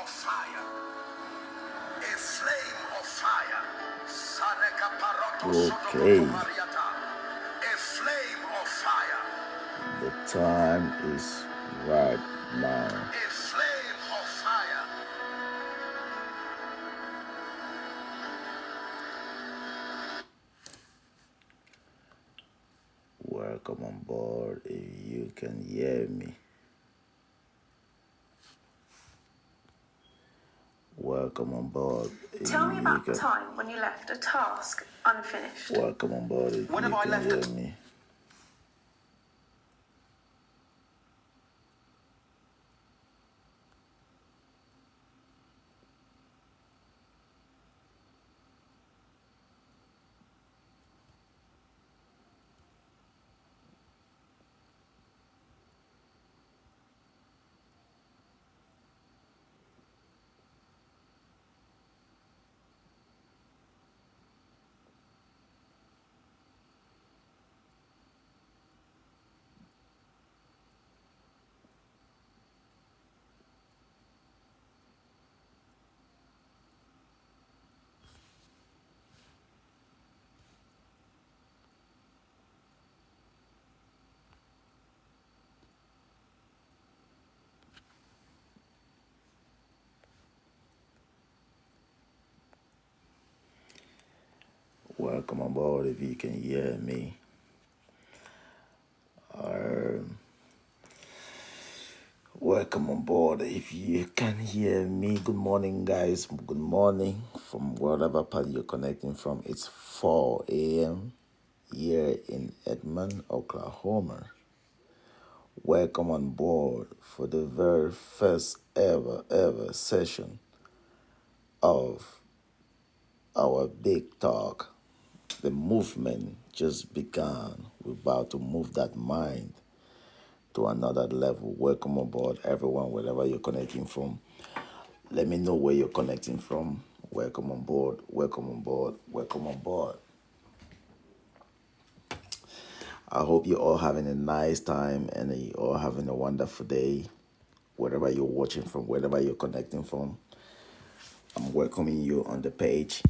of fire. A flame of fire. Sareka paroto Okay, soto mariata. A flame of fire. the time is right now. A flame of fire. Welcome on board if you can hear me. Welcome on board if Tell me you about the can. time when you left a task unfinished. Welcome on board if When you have I can left hear it? me. Welcome on board if you can hear me. Welcome on board if you can hear me. Good morning, guys. Good morning from wherever part you're connecting from. It's 4 a.m. here in Edmond, Oklahoma. Welcome on board for the very first ever session of our big talk. The movement just began. We're about to move that mind to another level. Welcome aboard, everyone, wherever you're connecting from. Let me know where you're connecting from. Welcome on board. Welcome on board. Welcome on board. I hope you're all having a nice time and you're all having a wonderful day, wherever you're watching from, wherever you're connecting from. I'm welcoming you on the page.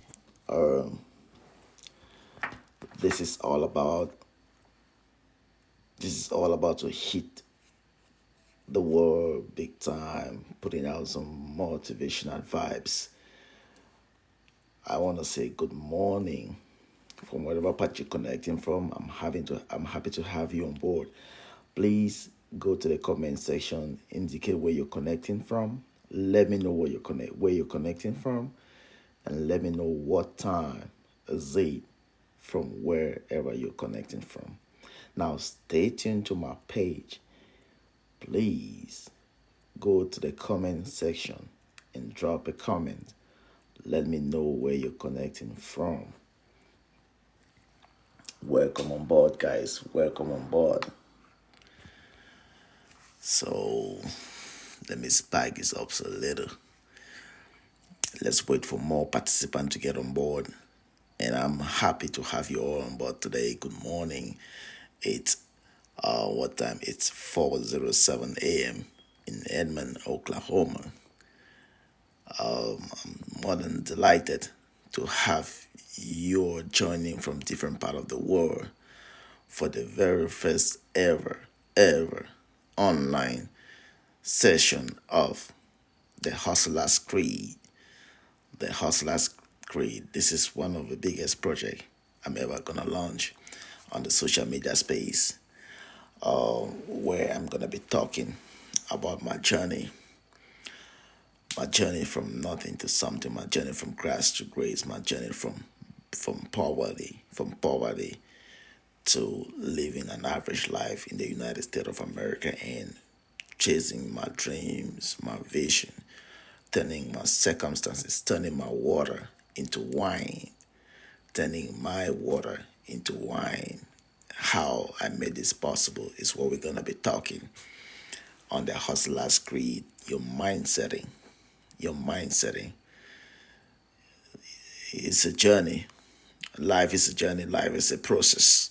This is all about. This is all about to hit the world big time, putting out some motivational vibes. I want to say good morning from wherever part you're connecting from. I'm happy to have you on board. Please go to the comment section, indicate where you're connecting from. Let me know where you're connecting from, and let me know what time is it from wherever you're connecting from. Now stay tuned to my page. Please go to the comment section and drop a comment. Let me know where you're connecting from. Welcome on board, guys. Welcome on board. So, let me spike this up a little. Let's wait for more participants to get on board. And I'm happy to have you all on board today. Good morning. It's what time? It's 4:07 a.m. in Edmond, Oklahoma. I'm more than delighted to have you joining from different part of the world for the very first ever online session of the Hustlers Creed. The Hustlers Creed. This is one of the biggest projects I'm ever gonna launch on the social media space, where I'm gonna be talking about my journey from nothing to something, my journey from grass to grace, my journey from poverty to living an average life in the United States of America and chasing my dreams, my vision, turning my circumstances, turning my water into wine, turning my water into wine. How I made this possible is what we're going to be talking on the Hustler's Creed. Your mindsetting. Your mindsetting. It's a journey. Life is a journey. Life is a process.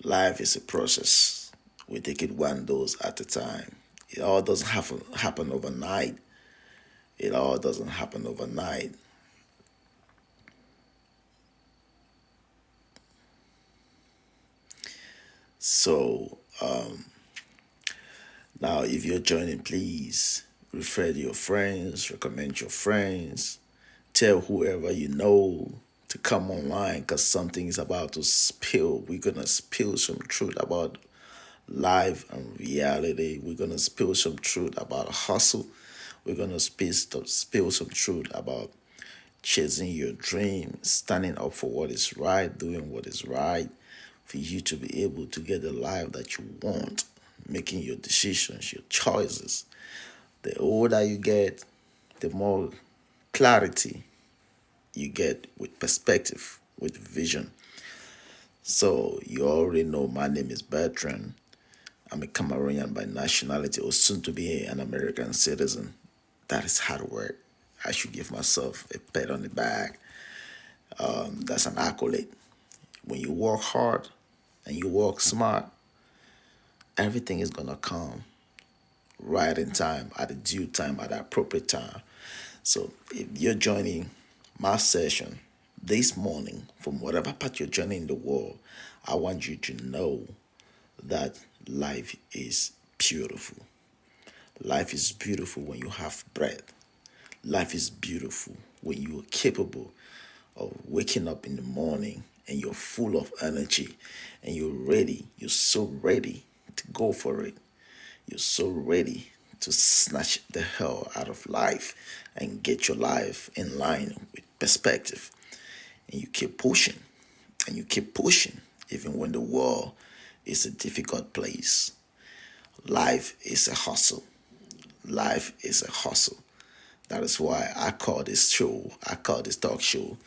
Life is a process. We take it one dose at a time. It all doesn't happen overnight. It all doesn't happen overnight. So now, if you're joining, please refer to your friends, recommend your friends, tell whoever you know to come online because something is about to spill. We're gonna spill some truth about life and reality. We're gonna spill some truth about hustle. We're gonna spill some truth about chasing your dream, standing up for what is right, doing what is right, for you to be able to get the life that you want, making your decisions, your choices. The older you get, the more clarity you get with perspective, with vision. So you already know my name is Bertrand. I'm a Cameroonian by nationality, or soon to be an American citizen. That is hard work. I should give myself a pat on the back. That's an accolade. When you work hard and you work smart, everything is gonna come right in time, at the due time, at the appropriate time. So if you're joining my session this morning from whatever part you're joining in the world, I want you to know that life is beautiful. Life is beautiful when you have breath. Life is beautiful when you are capable of waking up in the morning and you're full of energy and you're ready. You're so ready to go for it. You're so ready to snatch the hell out of life and get your life in line with perspective. And you keep pushing and you keep pushing even when the world is a difficult place. Life is a hustle. Life is a hustle. That is why I call this talk show,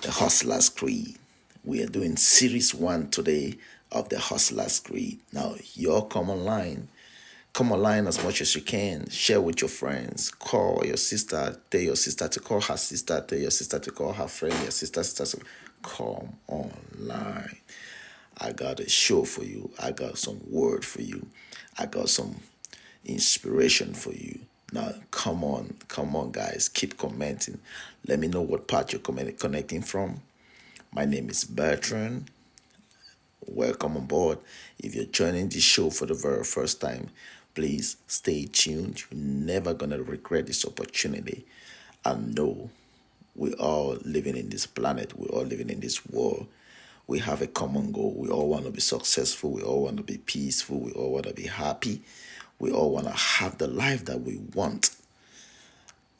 The Hustler's Creed. We are doing series one today of The Hustler's Creed. Now, y'all come online as much as you can. Share with your friends. Call your sister. Tell your sister to call her sister. Tell your sister to call her friend. Your sister to come online. I got a show for you. I got some word for you. I got some inspiration for you. Now, come on, guys. Keep commenting. Let me know what part you're connecting from. My name is Bertrand. Welcome on board. If you're joining this show for the very first time, please stay tuned. You're never gonna regret this opportunity. I know we all living in this planet. We all living in this world. We have a common goal. We all want to be successful. We all want to be peaceful. We all want to be happy. We all want to have the life that we want.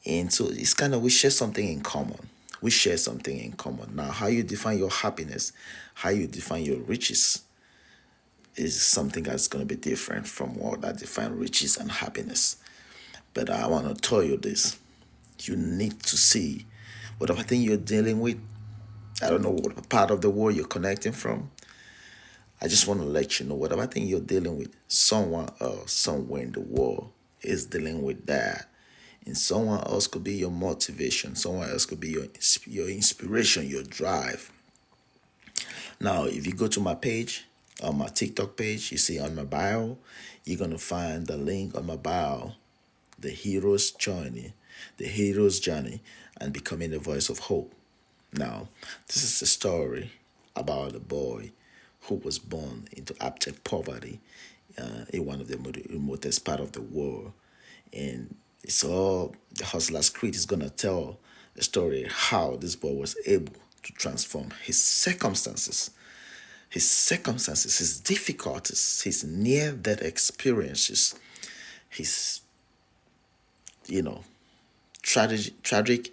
And so it's kind of, we share something in common. We share something in common. Now, how you define your happiness, how you define your riches is something that's going to be different from what that define riches and happiness. But I want to tell you this. You need to see whatever thing you're dealing with. I don't know what part of the world you're connecting from. I just want to let you know whatever thing you're dealing with, someone else somewhere in the world is dealing with that. And someone else could be your motivation. Someone else could be your inspiration, your drive. Now, if you go to my page, on my TikTok page, you see on my bio, you're going to find the link on my bio, the hero's journey, and becoming the voice of hope. Now, this is a story about a boy who was born into abject poverty in one of the remotest part of the world. And it's all the Hustler's Creed is going to tell the story how this boy was able to transform his difficulties, his near death experiences, his, you know, tragic, tragic,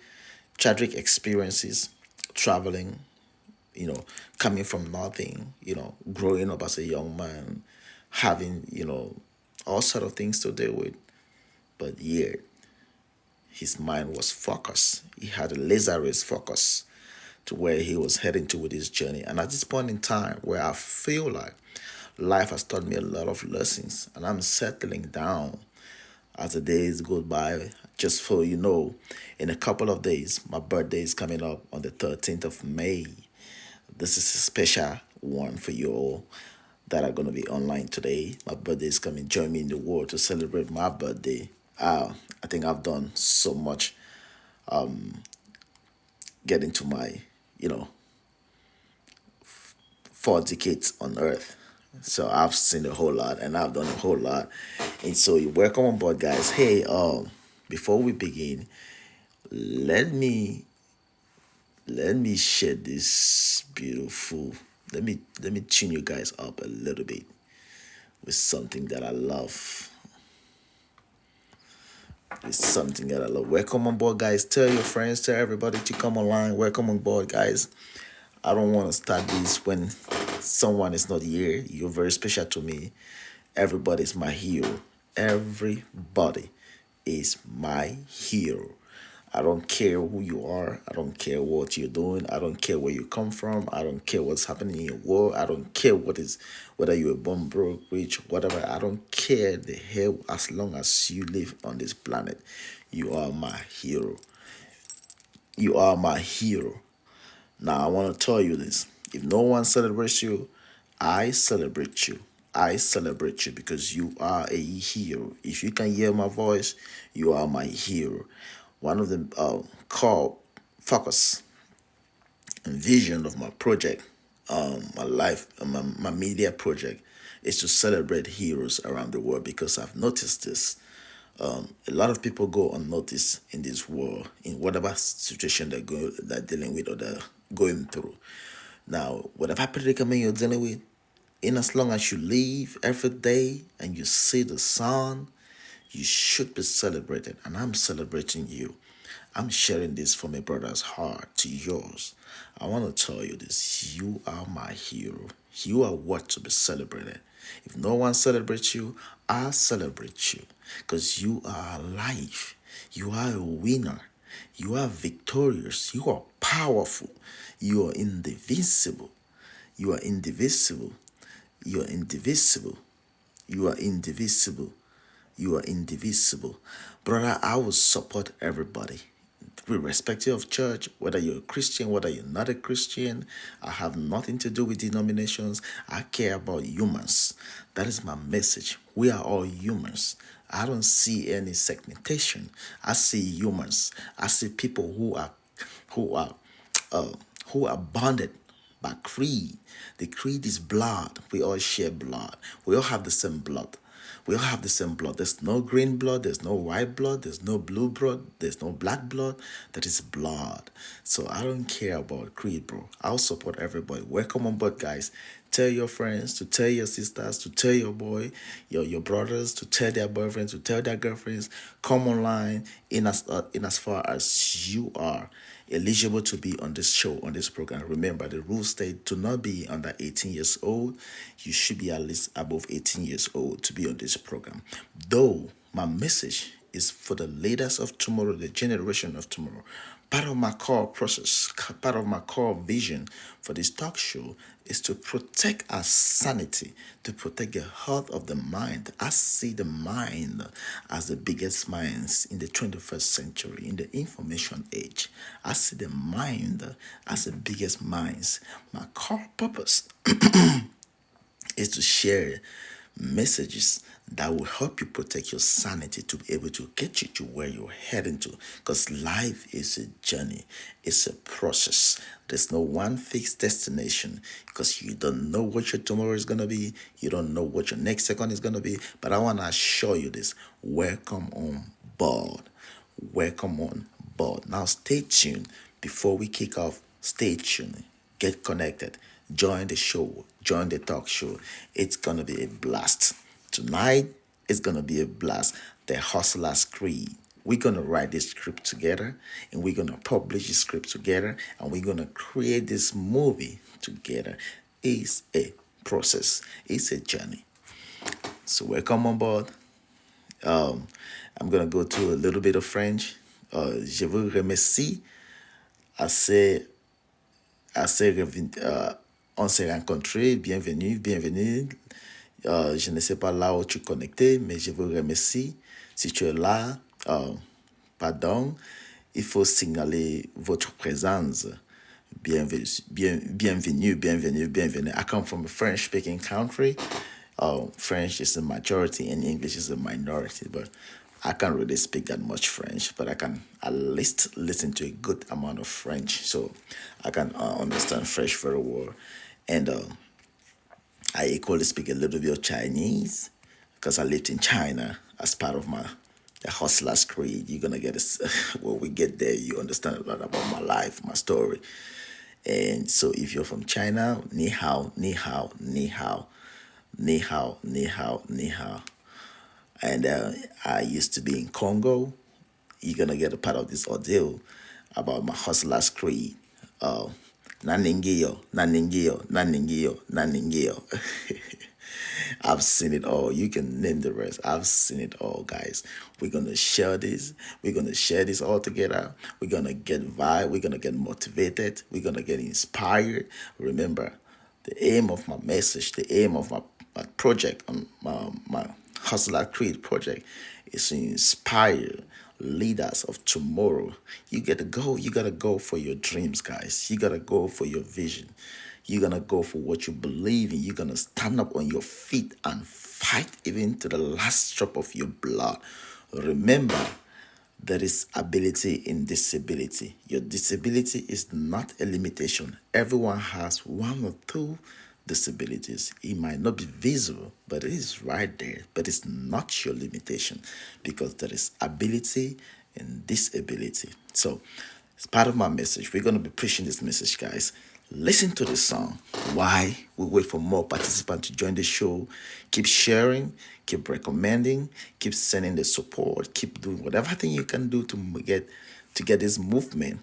tragic experiences traveling, coming from nothing, growing up as a young man, having, all sort of things to deal with. But yet, his mind was focused. He had a laser-rays focus to where he was heading to with his journey. And at this point in time, where I feel like life has taught me a lot of lessons, and I'm settling down as the days go by. Just for in a couple of days, my birthday is coming up on the 13th of May. This is a special one for you all that are going to be online today. My birthday is coming. Join me in the world to celebrate my birthday. I think I've done so much getting to my, you know, 4 decades on Earth. So I've seen a whole lot and I've done a whole lot. And so you welcome on board, guys. Hey, before we begin, let me share this beautiful. Let me tune you guys up a little bit with something that I love. It's something that I love. Welcome on board, guys. Tell your friends, tell everybody to come online. Welcome on board, guys. I don't want to start this when someone is not here. You're very special to me. Everybody's my hero. Everybody is my hero. I don't care who you are. I don't care what you're doing. I don't care where you come from. I don't care what's happening in your world. I don't care whether you're born broke, rich, whatever. I don't care the hell as long as you live on this planet. You are my hero. You are my hero. Now, I want to tell you this. If no one celebrates you, I celebrate you. I celebrate you because you are a hero. If you can hear my voice, you are my hero. One of the core focus and vision of my project, my life, my media project, is to celebrate heroes around the world because I've noticed this. A lot of people go unnoticed in this world, in whatever situation they're dealing with or they're going through. Now, whatever predicament you're dealing with, in as long as you live every day and you see the sun, you should be celebrated. And I'm celebrating you. I'm sharing this from a brother's heart to yours. I want to tell you this. You are my hero. You are what to be celebrated. If no one celebrates you, I'll celebrate you because you are alive. You are a winner. You are victorious. You are powerful. You are indivisible. You are indivisible. You are indivisible. You are indivisible. You are indivisible. Brother, I will support everybody. Irrespective of church, whether you're a Christian, whether you're not a Christian, I have nothing to do with denominations. I care about humans. That is my message. We are all humans. I don't see any segmentation. I see humans. I see people who are uh, who are bonded by creed. The creed is blood. We all share blood. We all have the same blood. We all have the same blood. There's no green blood. There's no white blood. There's no blue blood. There's no black blood. That is blood. So I don't care about creed, bro. I'll support everybody. Welcome on board, guys. Tell your friends, to tell your sisters, to tell your boy, your brothers, to tell their boyfriends, to tell their girlfriends. Come online in as far as you are eligible to be on this show, on this program. Remember, the rules state to not be under 18 years old. You should be at least above 18 years old to be on this program. Though my message is for the leaders of tomorrow, the generation of tomorrow. Part of my core process, part of my core vision for this talk show is to protect our sanity, to protect the health of the mind. I see the mind as the biggest minds in the 21st century, in the information age. I see the mind as the biggest minds. My core purpose is to share messages that will help you protect your sanity to be able to get you to where you're heading to. Because life is a journey, it's a process. There's no one fixed destination because you don't know what your tomorrow is going to be. You don't know what your next second is going to be. But I want to assure you this. Welcome on board. Welcome on board. Now stay tuned. Before we kick off, stay tuned. Get connected. Join the show. Join the talk show. It's going to be a blast. Tonight, it's going to be a blast. The Hustler's Creed. We're going to write this script together and we're going to publish this script together and we're going to create this movie together. It's a process. It's a journey. So welcome on board. I'm going to go to a little bit of French. Je vous remercie assez on s'est rencontrés, bienvenue, bienvenue. Je ne sais pas là où tu es connecté, mais je vous remercie. Si tu es là, pardon, il faut signaler votre présence. Bienvenue, bienvenue, bienvenue. I come from a French-speaking country. French is a majority and English is a minority, but I can't really speak that much French, but I can at least listen to a good amount of French, so I can understand French very well. And I equally speak a little bit of Chinese because I lived in China as part of my the hustler's creed. You're gonna get this when we get there. You understand a lot about my life, my story. And so, if you're from China, ni hao, ni hao, ni hao, ni hao, ni hao, ni hao. And I used to be in Congo. You're gonna get a part of this ordeal about my hustler's creed. Uh, Naningio, Naningio, Naningio, Naningio. I've seen it all. You can name the rest. I've seen it all, guys. We're gonna share this. We're gonna share this all together. We're gonna get vibe. We're gonna get motivated. We're gonna get inspired. Remember, the aim of my message, the aim of my project, my Hustler Creed project is to inspire leaders of tomorrow. You gotta go. You gotta go for your dreams, guys. You gotta go for your vision. You're gonna go for what you believe in. You're gonna stand up on your feet and fight even to the last drop of your blood. Remember, there is ability in disability. Your disability is not a limitation. Everyone has one or two disabilities. It might not be visible, but it is right there. But it's not your limitation because there is ability in disability. So, it's part of my message. We're going to be pushing this message, guys. Listen to the song. Why? We wait for more participants to join the show. Keep sharing, keep recommending, keep sending the support, keep doing whatever thing you can do to get this movement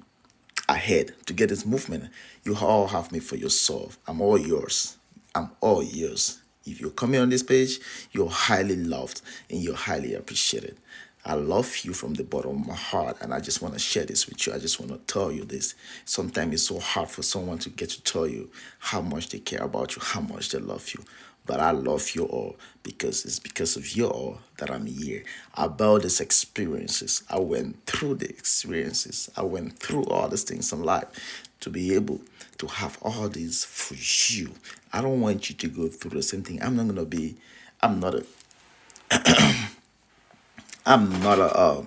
ahead, to get this movement. You all have me for yourself. I'm all yours. I'm all yours. If you're coming on this page, you're highly loved and you're highly appreciated. I love you from the bottom of my heart, and I just want to share this with you. I just want to tell you this. Sometimes it's so hard for someone to get to tell you how much they care about you, how much they love you. But I love you all because it's because of you all that I'm here. About these experiences, I went through the experiences. I went through all these things in life to be able to have all these for you. I don't want you to go through the same thing. I'm not a I'm not a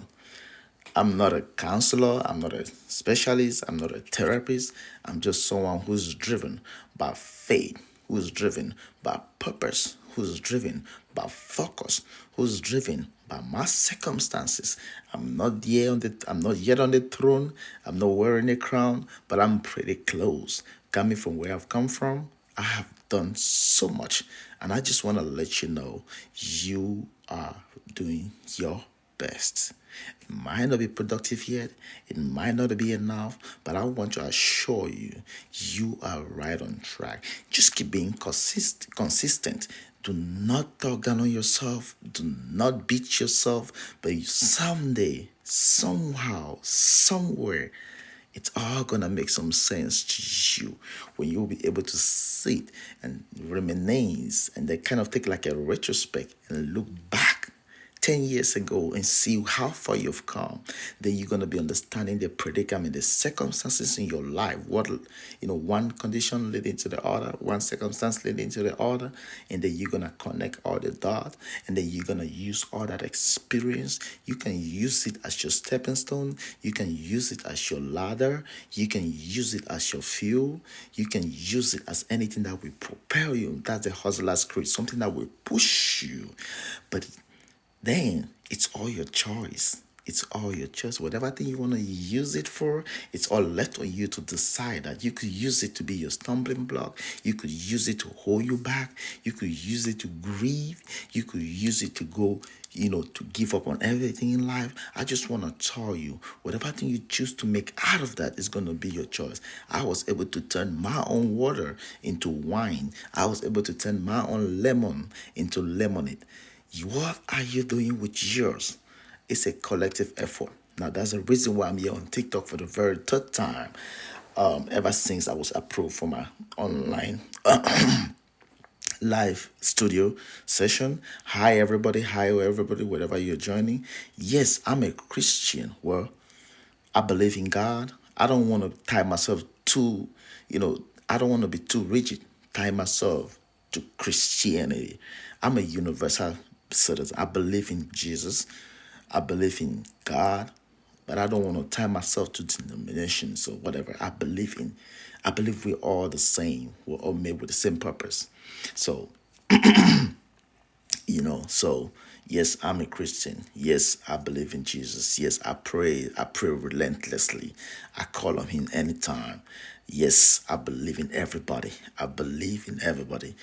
I'm not a counselor, I'm not a specialist, I'm not a therapist. I'm just someone who's driven by faith, who's driven by purpose, who's driven by focus, who's driven by my circumstances. I'm not yet on the throne. I'm not wearing a crown, but I'm pretty close. Coming from where I've come from, I have done so much. And I just want to let you know you are doing your best. It might not be productive yet, it might not be enough, but I want to assure you, you are right on track. Just keep being consistent. Do not talk down on yourself. Do not beat yourself. But someday, somehow, somewhere, it's all gonna make some sense to you when you'll be able to sit and reminisce and then kind of take like a retrospect and look back 10 years ago and see how far you've come. Then you're going to be understanding the predicament, the circumstances in your life. One condition leading to the other, one circumstance leading to the other, and then you're going to connect all the dots, and then you're going to use all that experience. You can use it as your stepping stone. You can use it as your ladder. You can use it as your fuel. You can use it as anything that will propel you. That's the hustler's creed, something that will push you. But then it's all your choice. It's all your choice. Whatever thing you want to use it for, it's all left on you to decide that you could use it to be your stumbling block. You could use it to hold you back. You could use it to grieve. You could use it to go, to give up on everything in life. I just want to tell you, whatever thing you choose to make out of that is going to be your choice. I was able to turn my own water into wine. I was able to turn my own lemon into lemonade. What are you doing with yours? It's a collective effort. Now, that's the reason why I'm here on TikTok for the very third time. Ever since I was approved for my online live studio session. Hi, everybody. Hi, everybody, wherever you're joining. Yes, I'm a Christian. Well, I believe in God. I don't want to tie myself too, I don't want to be too rigid, tie myself to Christianity. I'm a universal citizen. I believe in Jesus. I believe in God, but I don't want to tie myself to denominations or whatever. I believe we're all the same. We're all made with the same purpose. So, so yes, I'm a Christian. Yes, I believe in Jesus. Yes, I pray relentlessly. I call on him anytime. Yes, I believe in everybody. I believe in everybody.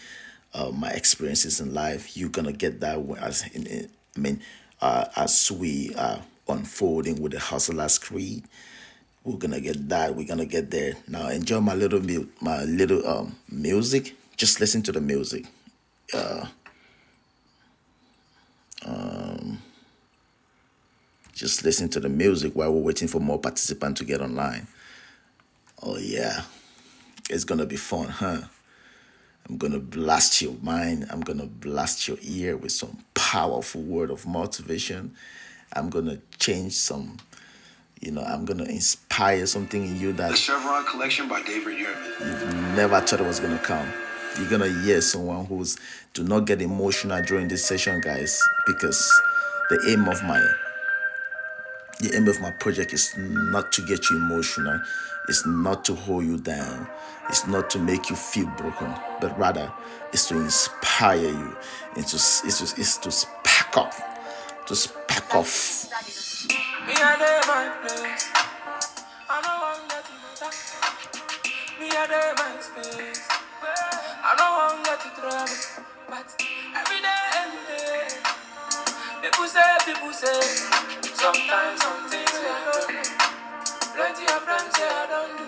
My experiences in life, you're gonna get that as we are unfolding with the Hustler's Creed. We're gonna get that. We're gonna get there. Now enjoy my little music. Just listen to the music. Just listen to the music while we're waiting for more participants to get online. Oh yeah, it's gonna be fun, huh? I'm gonna blast your mind. I'm gonna blast your ear with some powerful word of motivation. I'm gonna change some, I'm gonna inspire something in you The that Chevron Collection by David Yurman. you've never thought it was gonna come. You're gonna hear someone who's do not get emotional during this session, guys, because the aim of my the aim of my project is not to get you emotional. It's not to hold you down. It's not to make you feel broken, but rather it's to inspire you. It's to spark up, to spark off. Me a day my place. I don't want that to matter. Me a day my space. I don't want that to trouble. But every day, people say, sometimes some things we I don't do. Plenty of them say I don't do.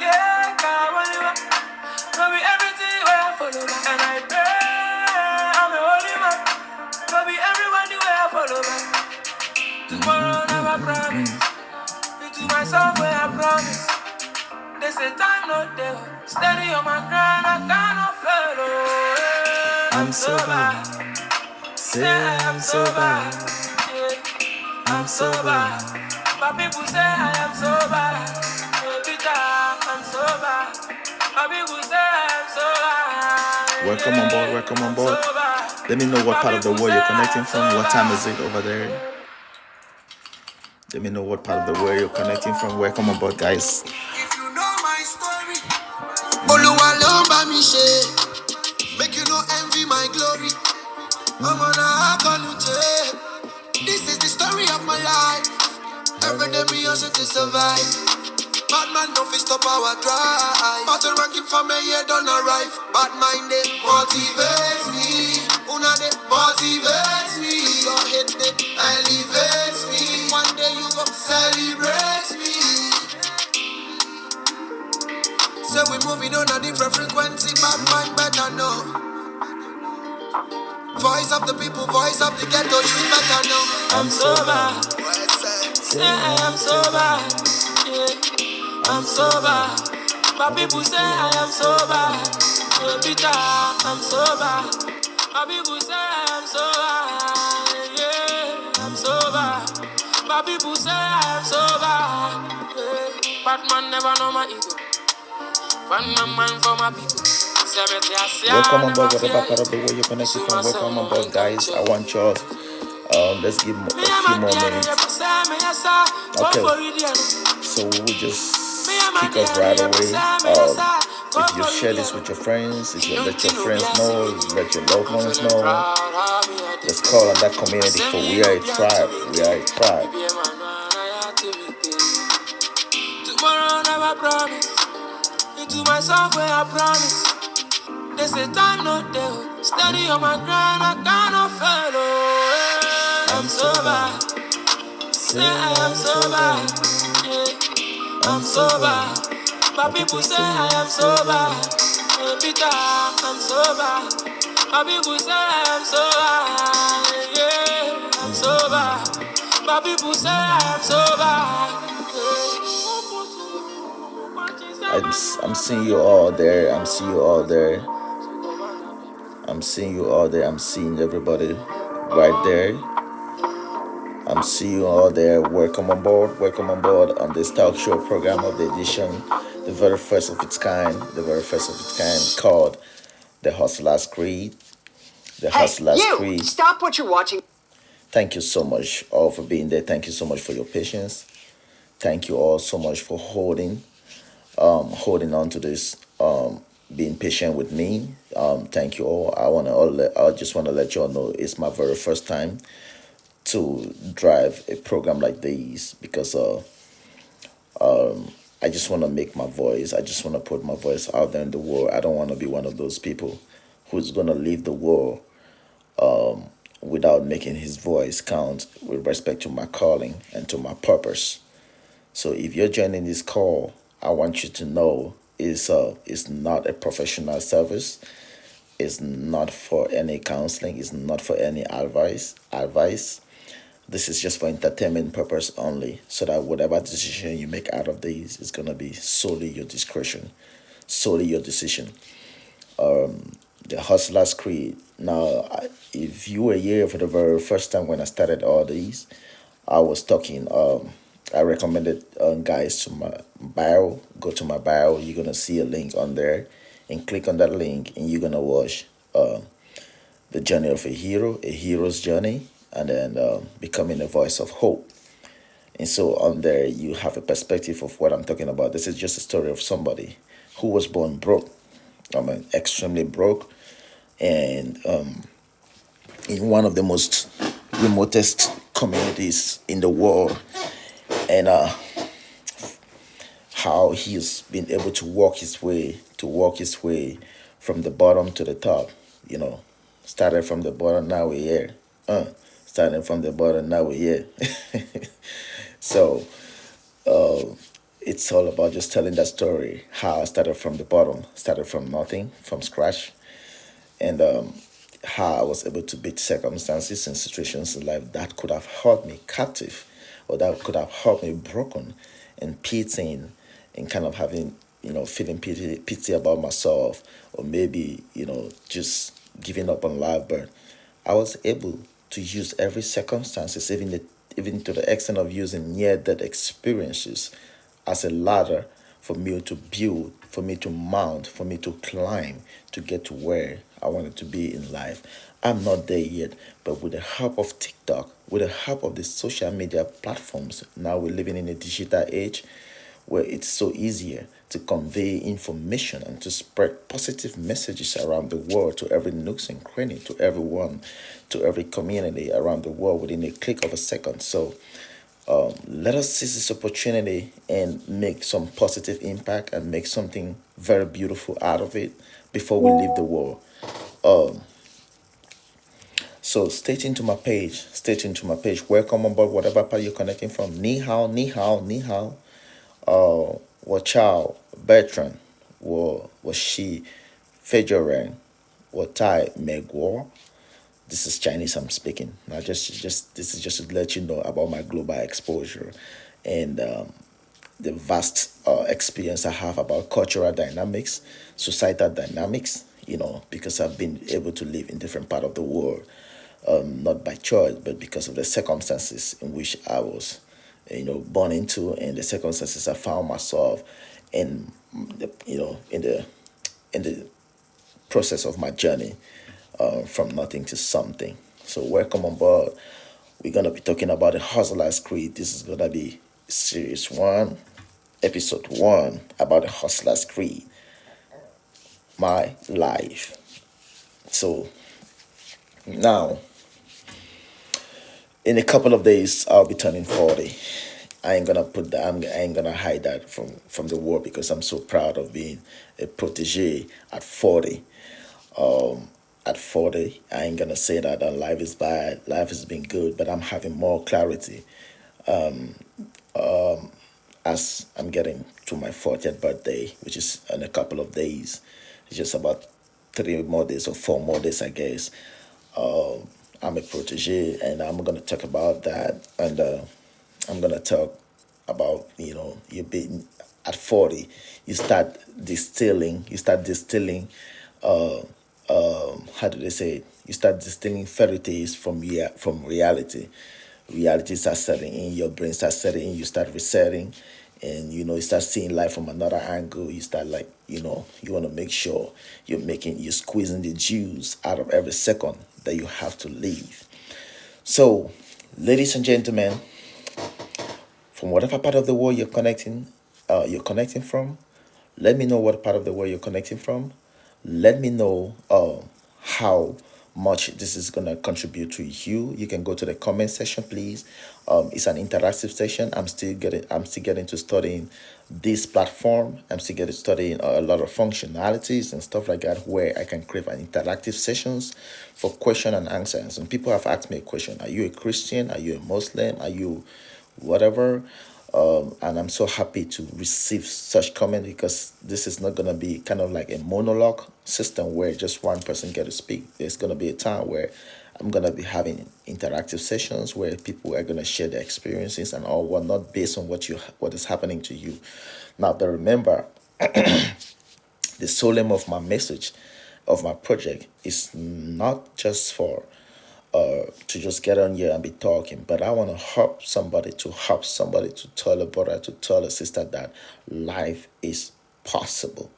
Yeah, come on, you know me everything where I follow back. And I pray, I'm a holy man. Know me everybody where I follow back. Tomorrow never promise. Into myself where I promise. They say time not there. Steady on my grind, I cannot fail. Oh, I'm sober. Say I am sober. Yeah, I'm sober. My people say I am sober. Peter, I'm sober. My people say I am sober. Welcome on board. Welcome on board. Let me know what part of the world you're connecting from. What time is it over there? Let me know what part of the world you're connecting from. Welcome on board, guys. If you know my story, Oluwa ló bá mi ṣe. Make you no envy my glory. I'm on a Akanuche. This is the story of my life. Every day me hustle to survive. Bad man don't fit stop our drive. Battle ranking for me here don't arrive. Bad mind they motivate me. Una they motivate me. Your hate they elevate me. One day you go celebrate me. So we moving on a different frequency. Bad mind better know. Voice of the people, voice of the ghetto, you better know. I'm sober. Say I am sober. Yeah, I'm sober. My people say I am sober. Yeah, Peter, I'm sober. My people say I am sober. Yeah, I'm sober. My people say I am sober. Yeah. Batman never know my ego. One man for my people. Welcome on board, whatever part of the world you're connected from. Welcome on board, guys. I want yours. Let's give a few more minutes. Okay, so we will just kick off right away. If you share this with your friends, if you let your friends know, let your loved ones know, let's call on that community, for we are a tribe. We are a tribe. Tomorrow never promise. Into myself where I promise. They say time not there. Steady on my grind, I cannot fail. Oh, I'm sober. Say I am sober. Yeah, I'm sober. My people say I am sober. Yeah, Peter, I'm sober. My people say I am sober. Yeah, I'm sober. My people say I am sober. I'm seeing you all there. I'm seeing you all there. I'm seeing you all there. I'm seeing everybody right there. I'm seeing you all there. Welcome on board. Welcome on board on this talk show program of the edition, the very first of its kind, called The Hustler's Creed. The Hustler's Creed. Stop what you're watching. Thank you so much all for being there. Thank you so much for your patience. Thank you all so much for holding on to this, being patient with me. Thank you all. I just want to let you all know it's my very first time to drive a program like this because I just want to make my voice. I just want to put my voice out there in the world. I don't want to be one of those people who's gonna leave the world without making his voice count with respect to my calling and to my purpose. So if you're joining this call, I want you to know it's not a professional service. It's not for any counseling. It's not for any advice. This is just for entertainment purpose only, so that whatever decision you make out of these is gonna be solely your discretion, solely your decision. The Hustler's Creed. Now, if you were here for the very first time when I started all these, I was talking. I recommended guys to my bio. Go to my bio. You're gonna see a link on there, and click on that link, and you're gonna watch the journey of a hero's journey, and then becoming a voice of hope. And so on there, you have a perspective of what I'm talking about. This is just a story of somebody who was born broke. I mean, extremely broke, and in one of the most remotest communities in the world, and how he's been able to walk his way from the bottom to the top. You know, started from the bottom, now we're here. Starting from the bottom, now we're here. So it's all about just telling that story. How I started from the bottom, started from nothing, from scratch, and how I was able to beat circumstances and situations in life that could have held me captive, or that could have held me broken and pitying, and kind of having, feeling pity about myself, or maybe, just giving up on life. But I was able to use every circumstances, even to the extent of using near death experiences as a ladder for me to build, for me to mount, for me to climb to get to where I wanted to be in life. I'm not there yet, but with the help of TikTok, with the help of the social media platforms, now we're living in a digital age where it's so easier to convey information and to spread positive messages around the world, to every nooks and cranny, to everyone, to every community around the world within a click of a second. So let us seize this opportunity and make some positive impact and make something very beautiful out of it before we leave the world. So stay tuned to my page. Stay tuned to my page. Welcome on board, whatever part you're connecting from. Ni hao, ni hao, ni hao. 我 Chao Bertrand 我 Shi Fejoren 我 Tai 美国 This is Chinese I'm speaking. Now just this is just to let you know about my global exposure and the vast experience I have about cultural dynamics, societal dynamics, because I've been able to live in different part of the world, not by choice, but because of the circumstances in which I was, born into, and the circumstances I found myself in, in the process of my journey from nothing to something. So welcome on board. We're gonna be talking about the Hustler's Creed. This is gonna be series 1, episode 1 about the Hustler's Creed. My life. So now, in a couple of days, I'll be turning 40. I ain't gonna put that. I ain't gonna hide that from the world because I'm so proud of being a protege at 40. At 40, I ain't gonna say that life is bad. Life has been good, but I'm having more clarity as I'm getting to my 40th birthday, which is in a couple of days. It's just about 3 more days or 4 more days, I guess. I'm a protege, and I'm gonna talk about that, and I'm gonna talk about you being at 40, you start distilling. How do they say it? You start distilling fairy tales from reality. Reality starts setting in, your brain starts setting in, you start resetting, and you start seeing life from another angle. You start you want to make sure you're squeezing the juice out of every second that you have to live. So, ladies and gentlemen, from whatever part of the world you're connecting from, let me know what part of the world you're connecting from. Let me know how much this is gonna contribute to you. You can go to the comment section, please. It's an interactive session. I'm still getting to studying this platform. I'm still getting to studying a lot of functionalities and stuff like that, where I can create an interactive sessions for question and answers. And people have asked me a question: Are you a Christian? Are you a Muslim? Are you whatever? And I'm so happy to receive such comment, because this is not gonna be kind of like a monologue system where just one person get to speak. There's gonna be a time where I'm gonna be having interactive sessions where people are gonna share their experiences and all whatnot based on what is happening to you. Now, but remember, the soul aim of my message, of my project, is not just for to just get on here and be talking, but I want to help somebody to tell a brother, to tell a sister that life is possible.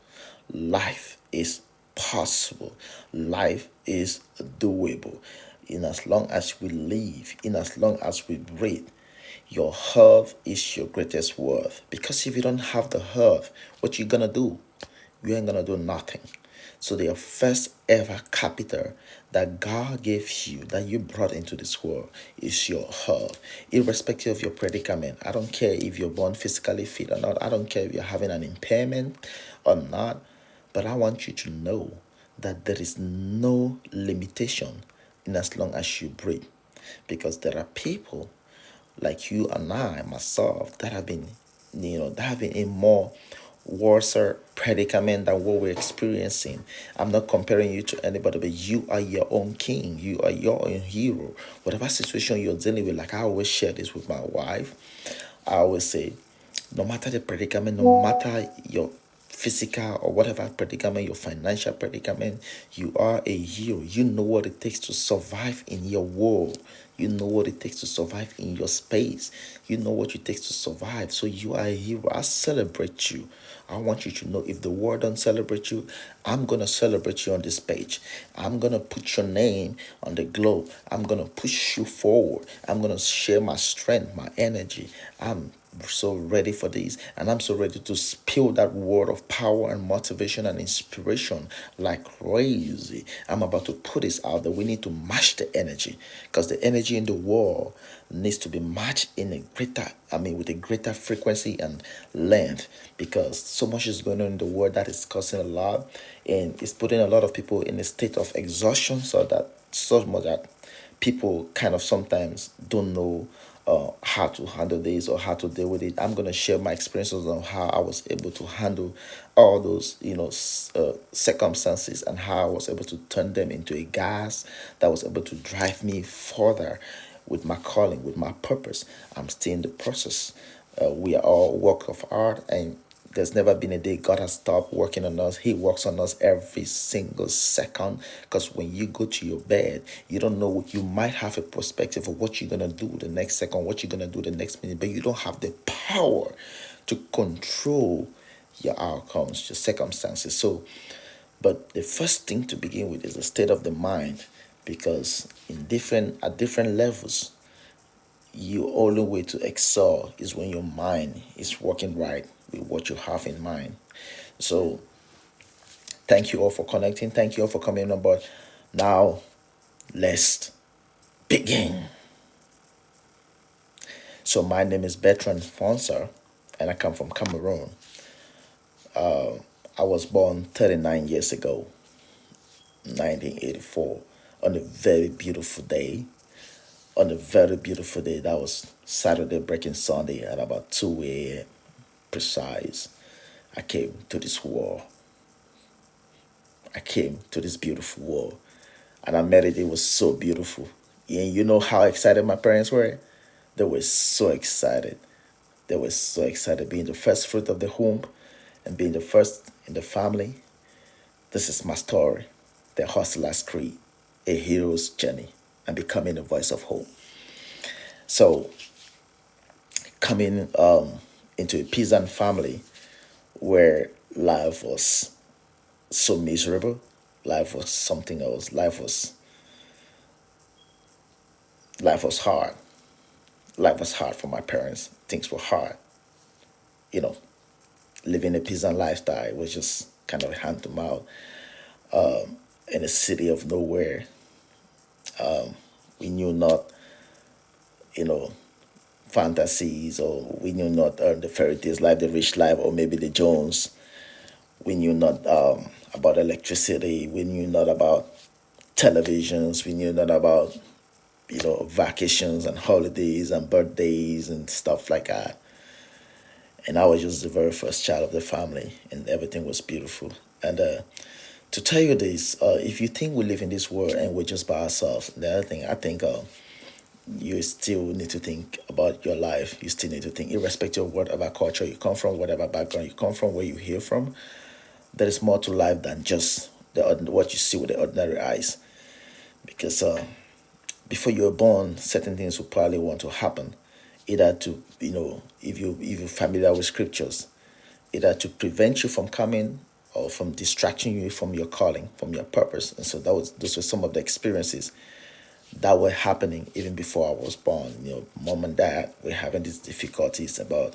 Life is possible. Life is doable. In as long as we live, in as long as we breathe, your health is your greatest worth. Because if you don't have the health, what you gonna do? You ain't gonna do nothing. So the first ever capital that God gave you, that you brought into this world, is your health. Irrespective of your predicament. I don't care if you're born physically fit or not. I don't care if you're having an impairment or not. But I want you to know that there is no limitation in as long as you breathe. Because there are people like you and I, myself, that have been, that have been in more worse predicament than what we're experiencing. I'm not comparing you to anybody, but you are your own king. You are your own hero. Whatever situation you're dealing with, like I always share this with my wife, I always say, no matter the predicament, no matter your physical or whatever predicament, your financial predicament, you are a hero. You know what it takes to survive in your world. You know what it takes to survive in your space. You know what it takes to survive. So you are a hero. I celebrate you. I want you to know, if the world don't celebrate you, I'm going to celebrate you on this page. I'm going to put your name on the globe. I'm going to push you forward. I'm going to share my strength, my energy. I'm so ready for this, and I'm so ready to spill that word of power and motivation and inspiration like crazy. I'm about to put this out there. We need to match the energy, because the energy in the world needs to be matched in a greater, with a greater frequency and length, because so much is going on in the world that is causing a lot, and it's putting a lot of people in a state of exhaustion, so much that people kind of sometimes don't know how to handle this or how to deal with it. I'm going to share my experiences on how I was able to handle all those, circumstances, and how I was able to turn them into a gas that was able to drive me further with my calling, with my purpose. I'm still in the process. We are all work of art, and there's never been a day God has stopped working on us. He works on us every single second. Because when you go to your bed, you don't know, you might have a perspective of what you're going to do the next second, what you're going to do the next minute, but you don't have the power to control your outcomes, your circumstances. So, but the first thing to begin with is the state of the mind, because at different levels, your only way to excel is when your mind is working right with what you have in mind. So thank you all for connecting. Thank you all for coming on board. Now let's begin. So my name is Bertrand Fonser, and I come from Cameroon. I was born 39 years ago, 1984, on a very beautiful day. On a very beautiful day, that was Saturday breaking Sunday at about 2 a.m. precise. I came to this world. I came to this beautiful world, and I met it. It was so beautiful. And you know how excited my parents were? They were so excited. They were so excited, being the first fruit of the womb and being the first in the family. This is my story, the hustler's creed, a hero's journey, and becoming a voice of hope. So, coming into a peasant family where life was so miserable, life was something else. life was hard. Life was hard for my parents. Things were hard. You know, living a peasant lifestyle was just kind of hand to mouth in a city of nowhere. We knew not, you know, fantasies, or we knew not the fairy tales like the rich life or maybe the Jones. We knew not about electricity. We knew not about televisions. We knew not about, vacations and holidays and birthdays and stuff like that. And I was just the very first child of the family, and everything was beautiful. And to tell you this, if you think we live in this world and we're just by ourselves, the other thing I think you still need to think about your life. You still need to think, irrespective of whatever culture you come from, whatever background you come from, where you hear from, there is more to life than just what you see with the ordinary eyes. Because before you were born, certain things will probably want to happen, either to, if you're familiar with scriptures, either to prevent you from coming or from distracting you from your calling, from your purpose. And so those were some of the experiences that were happening even before I was born. Mom and dad were having these difficulties about,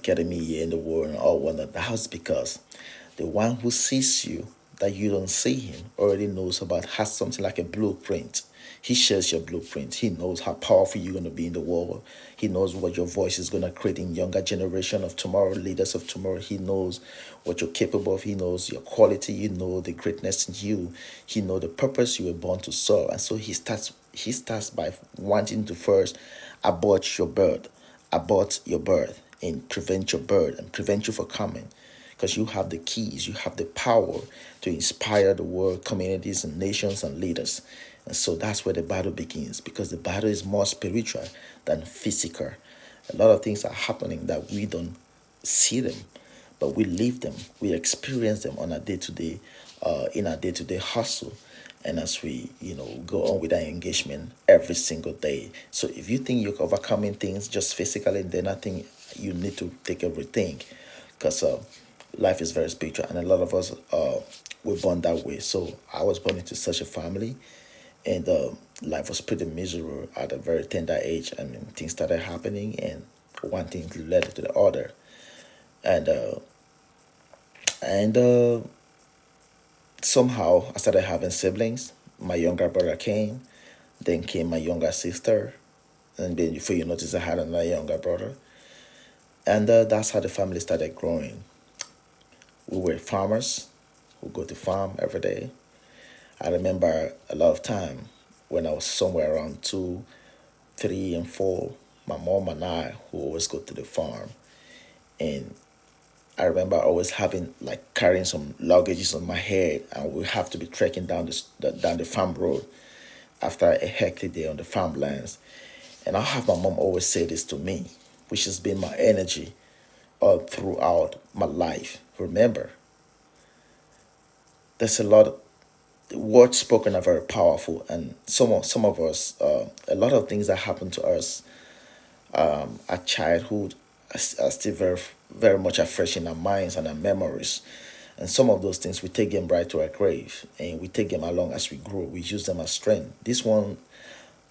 getting me here in the world and all whatnot. That was because the one who sees you that you don't see him already knows about, has something like a blueprint. He shares your blueprint. He knows how powerful you're going to be in the world. He knows what your voice is going to create in younger generation of tomorrow, leaders of tomorrow. He knows what you're capable of. He knows your quality. You know the greatness in you. He knows the purpose you were born to serve. And so he starts by wanting to first abort your birth and prevent your birth and prevent you from coming, because you have the keys, you have the power to inspire the world, communities, and nations and leaders. And so that's where the battle begins, because the battle is more spiritual than physical. A lot of things are happening that we don't see them, but we live them, we experience them on a day-to-day, in our day-to-day hustle. And as we, go on with our engagement every single day. So if you think you're overcoming things just physically, then I think you need to take a rethink, because life is very spiritual, and a lot of us were born that way. So I was born into such a family, and life was pretty miserable at a very tender age. I mean, things started happening, and one thing led to the other, and somehow I started having siblings. My younger brother came, then came my younger sister, and then before you notice, I had another younger brother, and that's how the family started growing. We were farmers who go to farm every day. I remember a lot of time when I was somewhere around 2, 3, and 4. My mom and I who always go to the farm, and I remember always having, like, carrying some luggages on my head, and we have to be trekking down the farm road after a hectic day on the farmlands. And I'll have my mom always say this to me, which has been my energy all throughout my life. Remember, there's a lot of words spoken are very powerful, and some of us, a lot of things that happen to us at childhood are still very very much afresh in our minds and our memories. And some of those things we take them right to our grave, and we take them along as we grow. We use them as strength. This one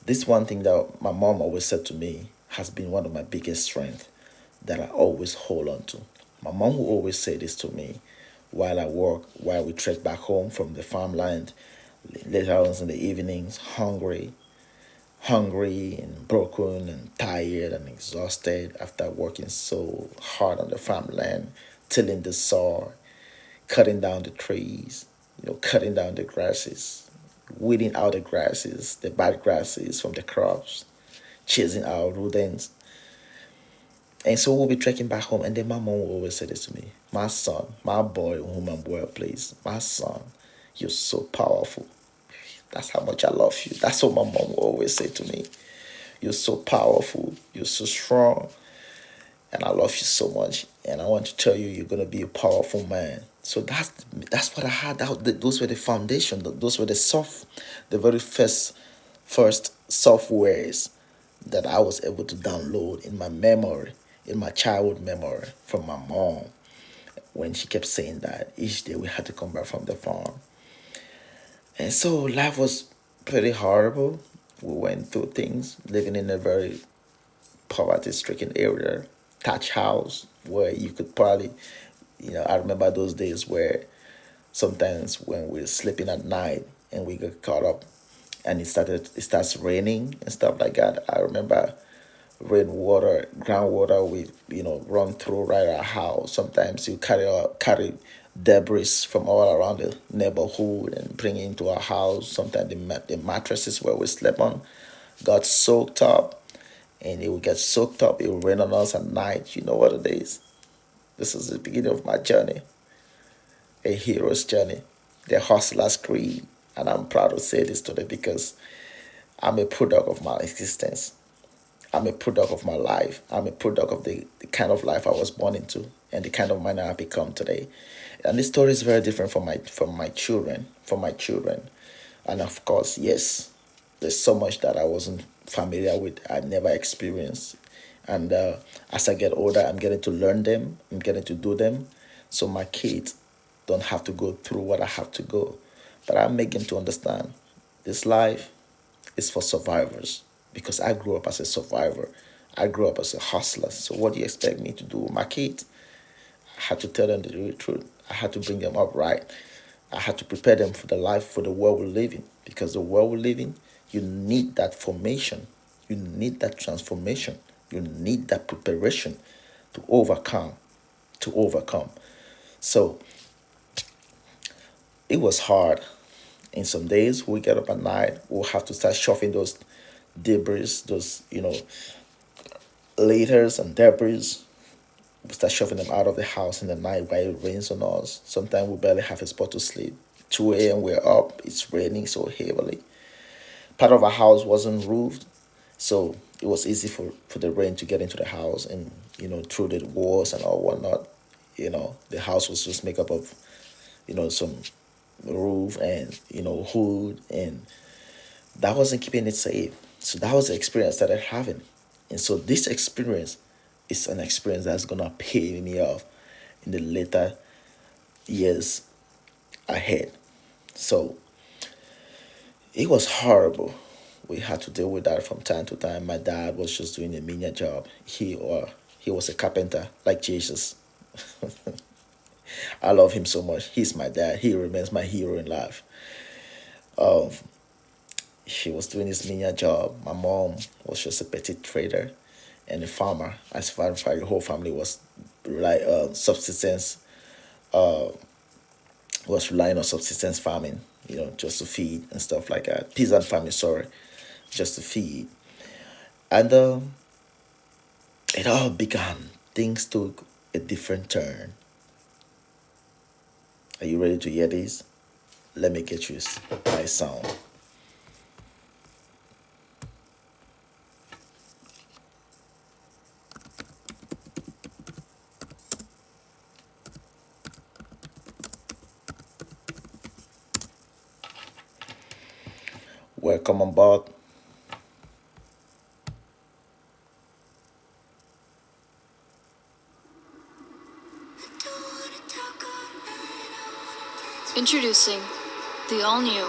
thing that my mom always said to me has been one of my biggest strengths that I always hold on to. My mom will always say this to me while I work, while we trek back home from the farmland, later on in the evenings, hungry and broken and tired and exhausted after working so hard on the farmland, tilling the soil, cutting down the trees, cutting down the grasses, weeding out the grasses, the bad grasses from the crops, chasing out rodents. And so we'll be trekking back home, and then my mom will always say this to me: "My son, my boy, whom I'm well pleased, my son, you're so powerful. That's how much I love you." That's what my mom will always say to me. "You're so powerful, you're so strong, and I love you so much. And I want to tell you, you're gonna be a powerful man." So that's what I had. Those were the foundation. Those were the very first softwares that I was able to download in my memory, in my childhood memory, from my mom, when she kept saying that each day we had to come back from the farm. And so life was pretty horrible We went through things, living in a very poverty-stricken area, thatch house, where you could probably, I remember those days where sometimes when we're sleeping at night and we get caught up and it starts raining and stuff like that. I remember rainwater, groundwater we run through right our house. Sometimes you carry debris from all around the neighborhood and bring it into our house. Sometimes the mattresses where we slept on got soaked up, and it will get soaked up. It will rain on us at night. You know what it is. This is the beginning of my journey, a hero's journey, the hustler's creed. And I'm proud to say this today because I'm a product of my existence. I'm a product of my life. I'm a product of the kind of life I was born into and the kind of man I have become today. And this story is very different from my children, And of course, yes, there's so much that I wasn't familiar with. I never experienced. And as I get older, I'm getting to learn them. I'm getting to do them. So my kids don't have to go through what I have to go. But I make them to understand this life is for survivors because I grew up as a survivor. I grew up as a hustler. So what do you expect me to do with my kids? I had to tell them the real truth. I had to bring them up right. I had to prepare them for the life, for the world we live in. Because the world we live in, you need that formation. You need that transformation. You need that preparation to overcome. To overcome. So it was hard. In some days, we get up at night, we'll have to start shuffling those debris, those, litters and debris. We start shoving them out of the house in the night while it rains on us. Sometimes we barely have a spot to sleep. 2 a.m. we're up, it's raining so heavily. Part of our house wasn't roofed, so it was easy for the rain to get into the house and, through the walls and all whatnot. The house was just made up of, some roof and, hood, and that wasn't keeping it safe. So that was the experience that I having. And so this experience is an experience that's gonna pay me off in the later years ahead. So it was horrible. We had to deal with that from time to time. My dad was just doing a menial job. He was a carpenter like Jesus. I love him so much. He's my dad. He remains my hero in life. Um, she was doing his menial job. My mom was just a petty trader and a farmer. As far as the whole family was like subsistence, uh, was relying on subsistence farming, just to feed and stuff like that. Peasant farming, sorry, just to feed. And it all began. Things took a different turn. Are you ready to hear this? Let me get you a nice sound. Welcome on board. Introducing the all-new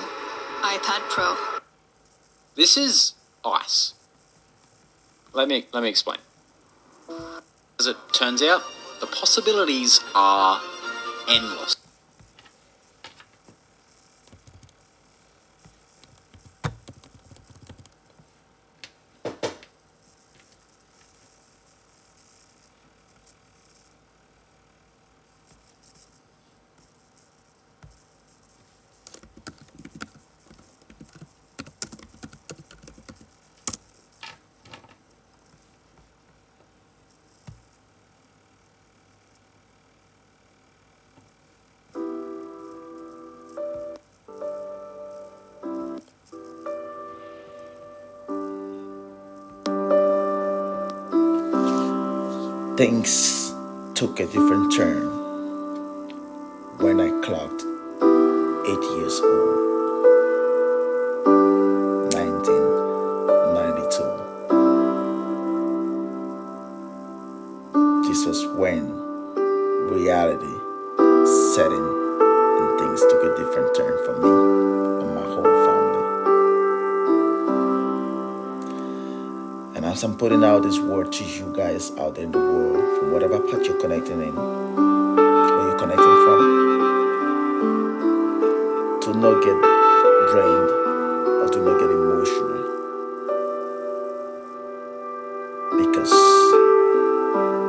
iPad Pro. This is ice. Let me explain. As it turns out, the possibilities are endless. Things took a different turn when I clocked 8 years old, 1992. This was when reality set in and things took a different turn for me and my whole family. As I'm putting out this word to you guys out there in the world, from whatever part you're connecting in, where you're connecting from, to not get drained or to not get emotional. Because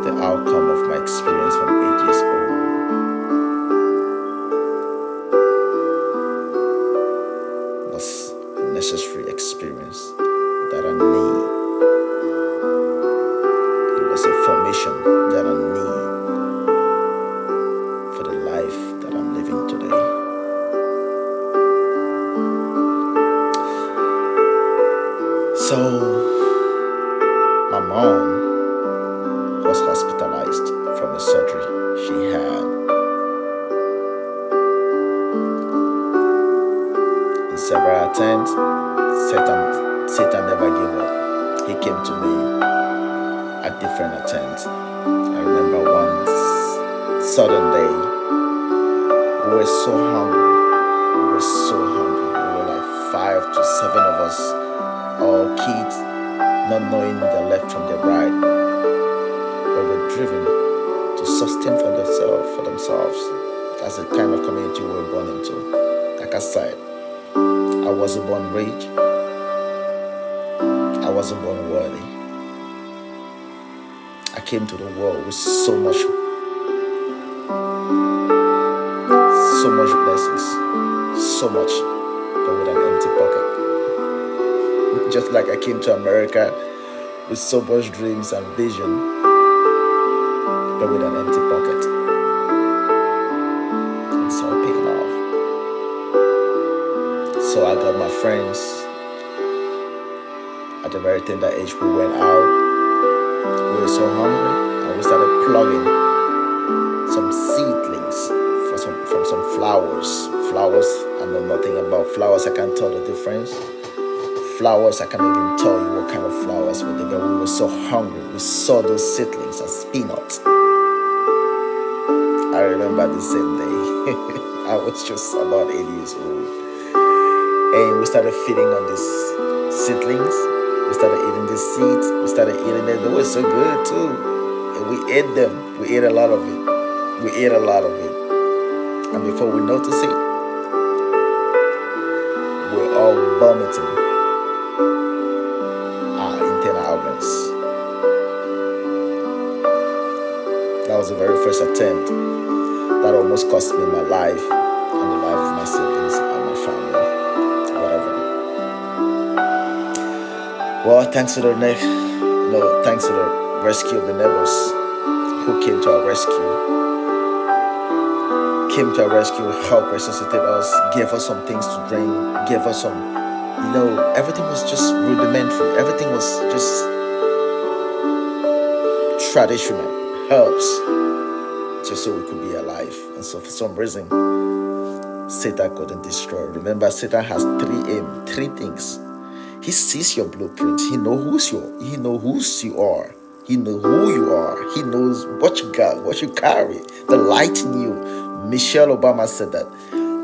the outcome of my experience from 8 years old was a necessary experience that I need. It was a formation that I need for the life that I'm living today. So, my mom was hospitalized from a surgery she had. In several attempts, Satan never gave up. He came to me at different attempts. I remember one sudden day, we were so hungry. We were so hungry. We were like 5 to 7 of us, all kids, not knowing the left from the right. But were driven to sustain for themselves. That's the kind of community we were born into. Like I said, I wasn't born rich. I wasn't born worthy. I came to the world with so much blessings, so much, but with an empty pocket. Just like I came to America with so much dreams and vision, but with an empty pocket. It's all paying off. So I got my friends. At a very tender age, we went out. We were so hungry, and we started plugging some seedlings from some flowers. Flowers, I know nothing about flowers. I can't tell the difference. Flowers, I can't even tell you what kind of flowers were there. But we were so hungry. We saw those seedlings as peanuts. I remember the same day. I was just about 8 years old. And we started feeding on these seedlings. We started eating the seeds. We started eating them. They were so good too. And we ate them. We ate a lot of it. And before we noticed it, we're all vomiting our internal organs. That was the very first attempt that almost cost me my life and the life of my siblings and my family. Whatever. Well, thanks to the rescue of the neighbors who came to our rescue, helped resuscitate us, gave us some things to drink, gave us some, everything was just rudimentary. Everything was just traditional herbs, just so we could be alive. And so for some reason, Satan couldn't destroy. Remember, Satan has 3 things. He sees your blueprint. He knows who you are. He knows who you are. He knows what you got, what you carry. The light in you. Michelle Obama said that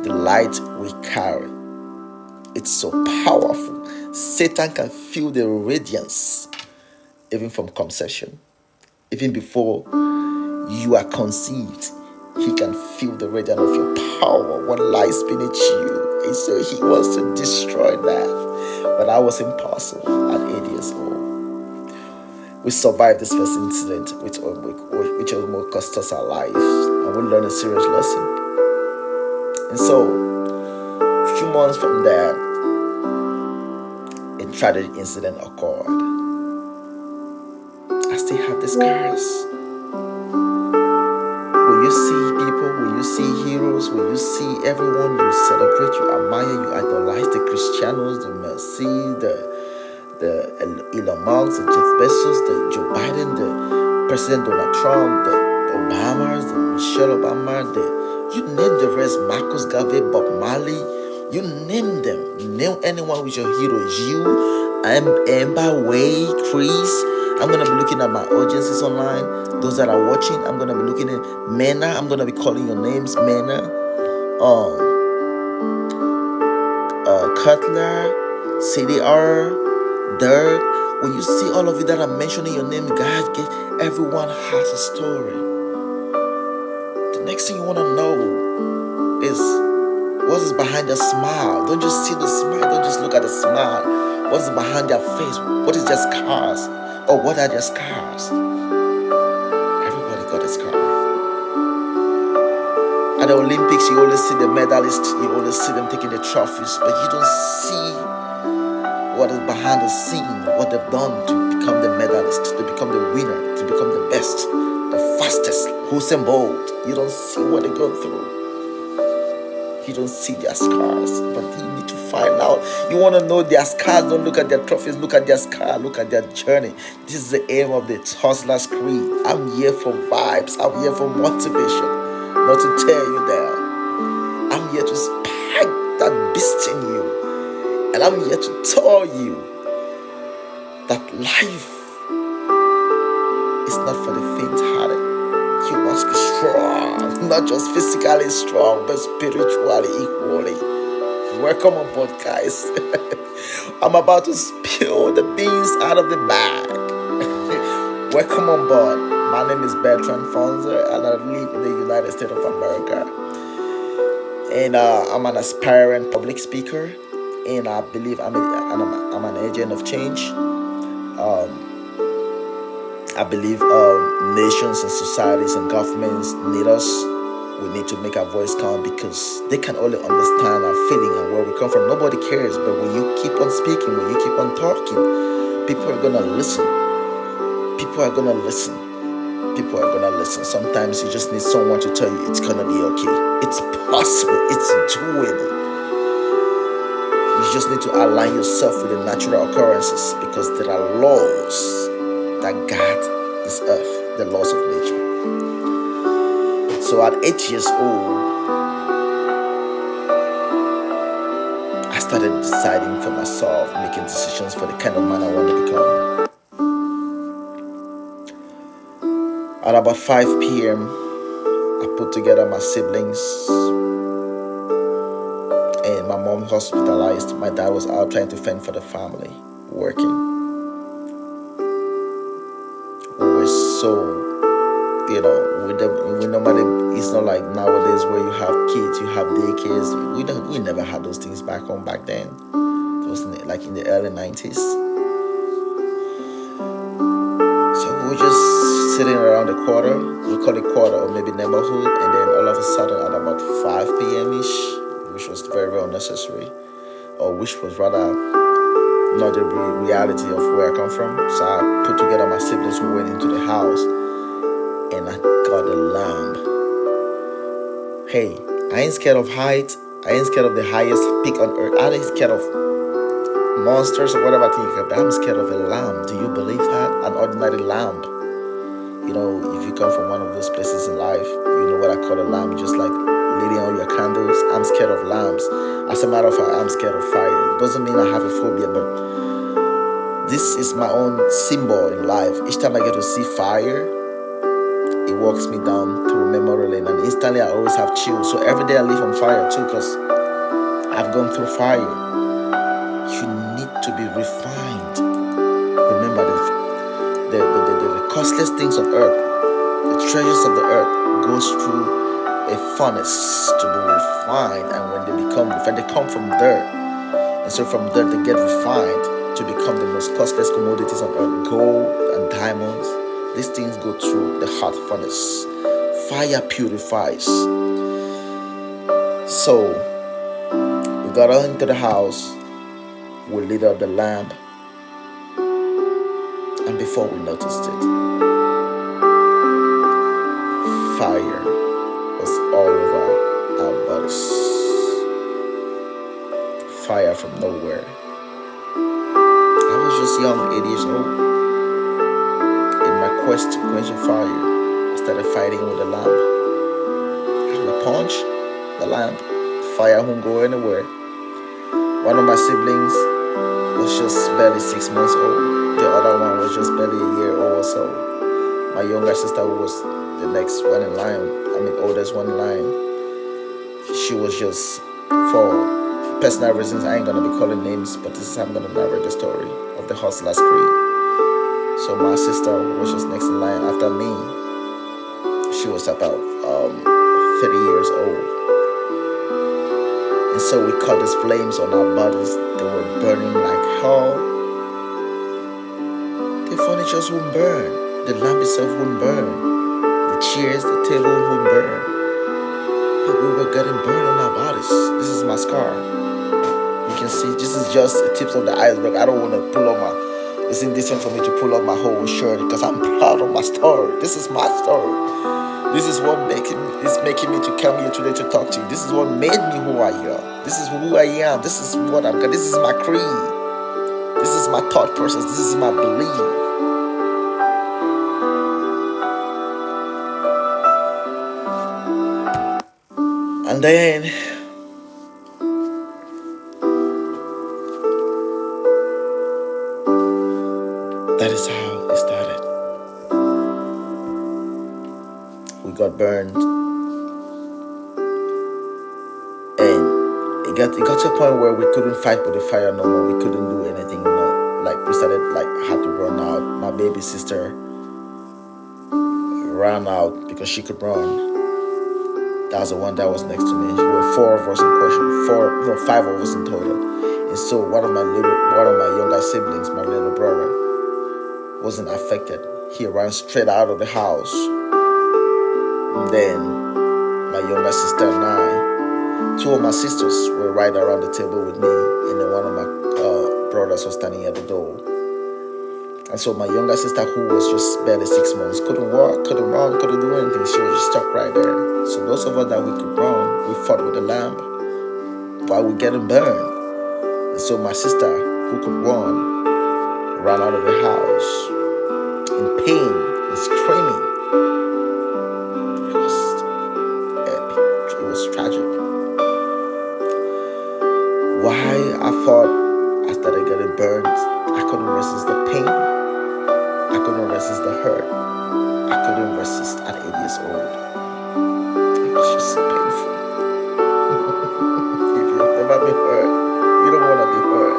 the light we carry, it's so powerful. Satan can feel the radiance even from conception. Even before you are conceived, he can feel the radiance of your power, what lies beneath you. And so he wants to destroy that. But that was impossible at 8 years old. We survived this first incident, which almost cost us our lives. And we learned a serious lesson. And so, a few months from there, a tragic incident occurred. I still have the scars. Will you see people? Will you see heroes? Will you see everyone you celebrate, you admire, you idolize? The Cristianos, the Messi, the Elon Musk, the Jeff Bezos, the Joe Biden, the President Donald Trump, the Obamas, the Michelle Obama, you name the rest, Marcus Garvey, Bob Marley, you name them. Name anyone who's your hero. You, Amber, Wade, Chris. I'm going to be looking at my audiences online. Those that are watching, I'm going to be looking at Mena. I'm going to be calling your names, Mena. Cutler, CDR, Dirk, When you see all of you that are mentioning your name, God, everyone has a story. The next thing you want to know is what is behind their smile. Don't just see the smile. Don't just look at the smile. What is behind their face? What is their scars? Or what are their scars? Everybody got a scar. At the Olympics, you always see the medalists. You always see them taking the trophies. But you don't see what is behind the scene, what they've done to become the medalist, to become the winner, to become the best, the fastest, Usain Bolt. You don't see what they go through. You don't see their scars, but you need to find out. You want to know their scars. Don't look at their trophies. Look at their scar. Look at their journey. This is the aim of the Hustler's Creed. I'm here for vibes. I'm here for motivation, not to tear you down. I'm here to spike that beast in you, and I'm here to tell you that life is not for the faint-hearted. You must be strong, not just physically strong, but spiritually equally. Welcome on board, guys. I'm about to spill the beans out of the bag. Welcome on board. My name is Bertrand Fonzer, and I live in the United States of America. And I'm an aspiring public speaker, and I believe I'm an agent of change. I believe nations and societies and governments need us. We need to make our voice count because they can only understand our feeling and where we come from. Nobody cares, but when you keep on speaking, when you keep on talking, people are gonna listen. People are gonna listen. People are gonna listen. Sometimes you just need someone to tell you it's gonna be okay. It's possible. It's doable. You just need to align yourself with the natural occurrences because there are laws that guard this earth, the laws of nature. So at 8 years old, I started deciding for myself, making decisions for the kind of man I want to become. At about 5 p.m., I put together my siblings, and my mom hospitalized. My dad was out trying to fend for the family, working. So, we normally, it's not like nowadays where you have kids, you have daycares. We never had those things back then. It was like in the early 90s. So we were just sitting around the quarter, we call it quarter or maybe neighborhood, and then all of a sudden at about 5 p.m.-ish, which was very, very unnecessary, or which was rather not the reality of where I come from. So I put together my siblings who went into the house, and I got a lamb. Hey, I ain't scared of height. I ain't scared of the highest peak on earth. I ain't scared of monsters or whatever thing you can. But I'm scared of a lamb. Do you believe that? An ordinary lamb. If you come from one of those places in life, you know what I call a lamb. Just like lighting on your candles. I'm scared of lambs. As a matter of fact, I'm scared of fire. It doesn't mean I have a phobia, but this is my own symbol in life. Each time I get to see fire, it walks me down through memory lane, and instantly I always have chills. So every day I live on fire too, because I've gone through fire. You need to be refined. Remember, the costliest things on earth, the treasures of the earth, goes through a furnace to be refined, and when they come from dirt, and so from dirt they get refined to become the most costliest commodities on earth, gold and diamonds. These things go through the hot furnace. Fire purifies. So we got into the house, we lit up the lamp, and before we noticed it, fire was all over our bodies. Fire from nowhere. I was just young, 8 years old. In my quest to quench the fire, I started fighting with the lamp. I would punch the lamp. Fire won't go anywhere. One of my siblings was just barely 6 months old. The other one was just barely a year old or so. My younger sister, who was the next one in line, oldest one in line, she was just, for personal reasons, I ain't gonna be calling names, but this is how I'm gonna narrate the story of the Hustler's Creed. So my sister was just next in line after me. She was about 30 years old. And so we caught these flames on our bodies. They were burning like hell. The furniture wouldn't burn. The lamp itself wouldn't burn. The chairs, the table wouldn't burn. But we were getting burned on our bodies. This is my scar. You can see this is just the tips of the iceberg. I don't want to pull up my... It's indecent for me to pull up my whole shirt because I'm proud of my story. This is my story. This is what is making me to come here today to talk to you. This is what made me who I am. This is who I am. This is what I'm. This is my creed. This is my thought process. This is my belief. And then that is how it started. We got burned, and it got to a point where we couldn't fight with the fire no more. We couldn't do anything more. Like we started had to run out. My baby sister ran out because she could run. That was the one that was next to me. There were 4 of us in question. 5 of us in total. And so one of my younger siblings, my little brother, wasn't affected. He ran straight out of the house. And then my younger sister and I, 2 of my sisters were right around the table with me, and then one of my brothers was standing at the door. And so my younger sister, who was just barely 6 months, couldn't walk, couldn't run, couldn't do anything. She was just stuck right there. So those of us that we could run, we fought with the lamp while we were getting burned. And so my sister, who could run, ran out of the house in pain and screaming. It was epic. It was tragic. Why I thought I started getting burned, I couldn't resist the pain. I couldn't resist the hurt. I couldn't resist at 8 years old. It was just so painful. If you've never been hurt, you don't want to be hurt.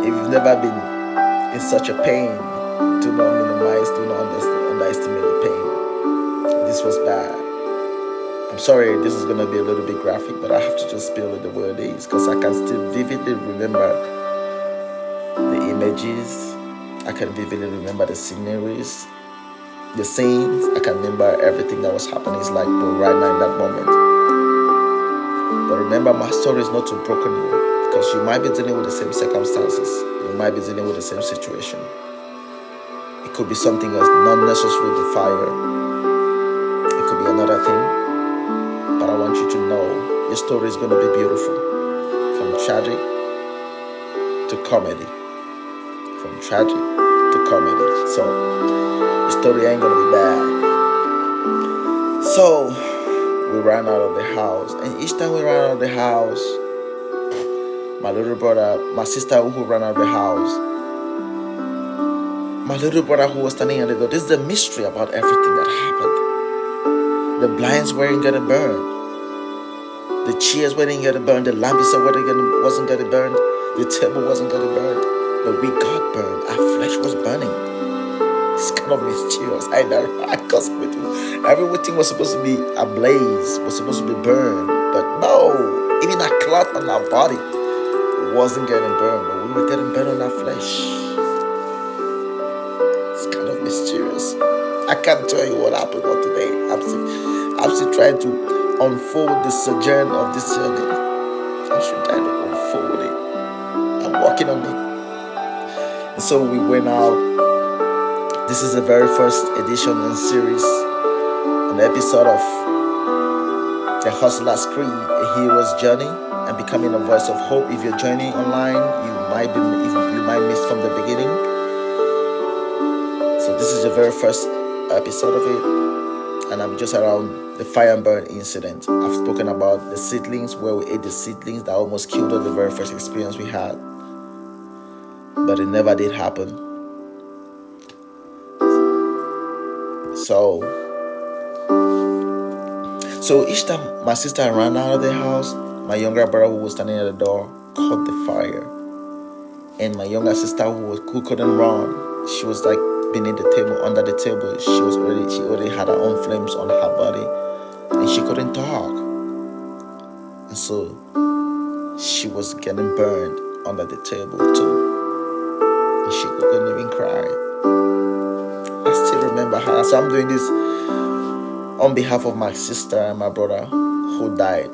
If you've never been in such a pain, do not minimize, do not underestimate the pain. This was bad. I'm sorry, this is going to be a little bit graphic, but I have to just spill it the way it is because I can still vividly remember the images. I can vividly remember the sceneries, the scenes. I can remember everything that was happening. It's like we're right now in that moment. But remember, my story is not to broken you because you might be dealing with the same circumstances. You might be dealing with the same situation. It could be something else, not necessarily the fire. It could be another thing. But I want you to know your story is going to be beautiful. From tragic to comedy. From tragic to comedy. So, your story ain't going to be bad. So, we ran out of the house. And each time we ran out of the house, my little brother, my sister who ran out of the house, my little brother who was standing at the door, this is the mystery about everything that happened. The blinds weren't getting burned. The chairs weren't getting burned. The lamp wasn't getting burned. The table wasn't getting burned. But we got burned. Our flesh was burning. It's kind of mysterious. I know. Because everything was supposed to be ablaze, was supposed to be burned. But no, even a cloth on our body wasn't getting burned. But we were getting burned on our flesh. It's kind of mysterious. I can't tell you what happened on today. I'm still trying to unfold the sojourn of this journey. I'm still trying to unfold it. I'm working on it. And so we went out. This is the very first edition and series, an episode of The Hustler's Creed, a hero's journey, and becoming a voice of hope. If you're joining online, you might miss from the beginning. So this is the very first episode of it, and I'm just around the fire and burn incident. I've spoken about the seedlings, where we ate the seedlings that almost killed us, the very first experience we had, but it never did happen. So each time my sister ran out of the house, my younger brother who was standing at the door caught the fire. And my younger sister who couldn't run, she was like beneath the table, under the table. She already had her own flames on her body, and she couldn't talk. And so she was getting burned under the table too. And she couldn't even cry. I still remember her. So I'm doing this on behalf of my sister and my brother who died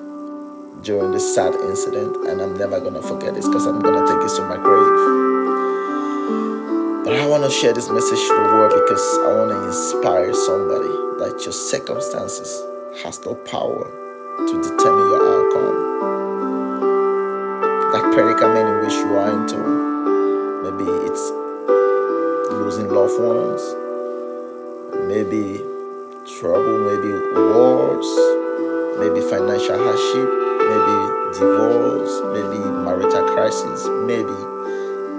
during this sad incident, and I'm never gonna forget this because I'm gonna take this to my grave. But I want to share this message to the world because I want to inspire somebody that your circumstances has no power to determine your outcome. That predicament in which you are into, maybe it's losing loved ones, maybe trouble, maybe wars, maybe financial hardship, maybe divorce, maybe marital crisis, maybe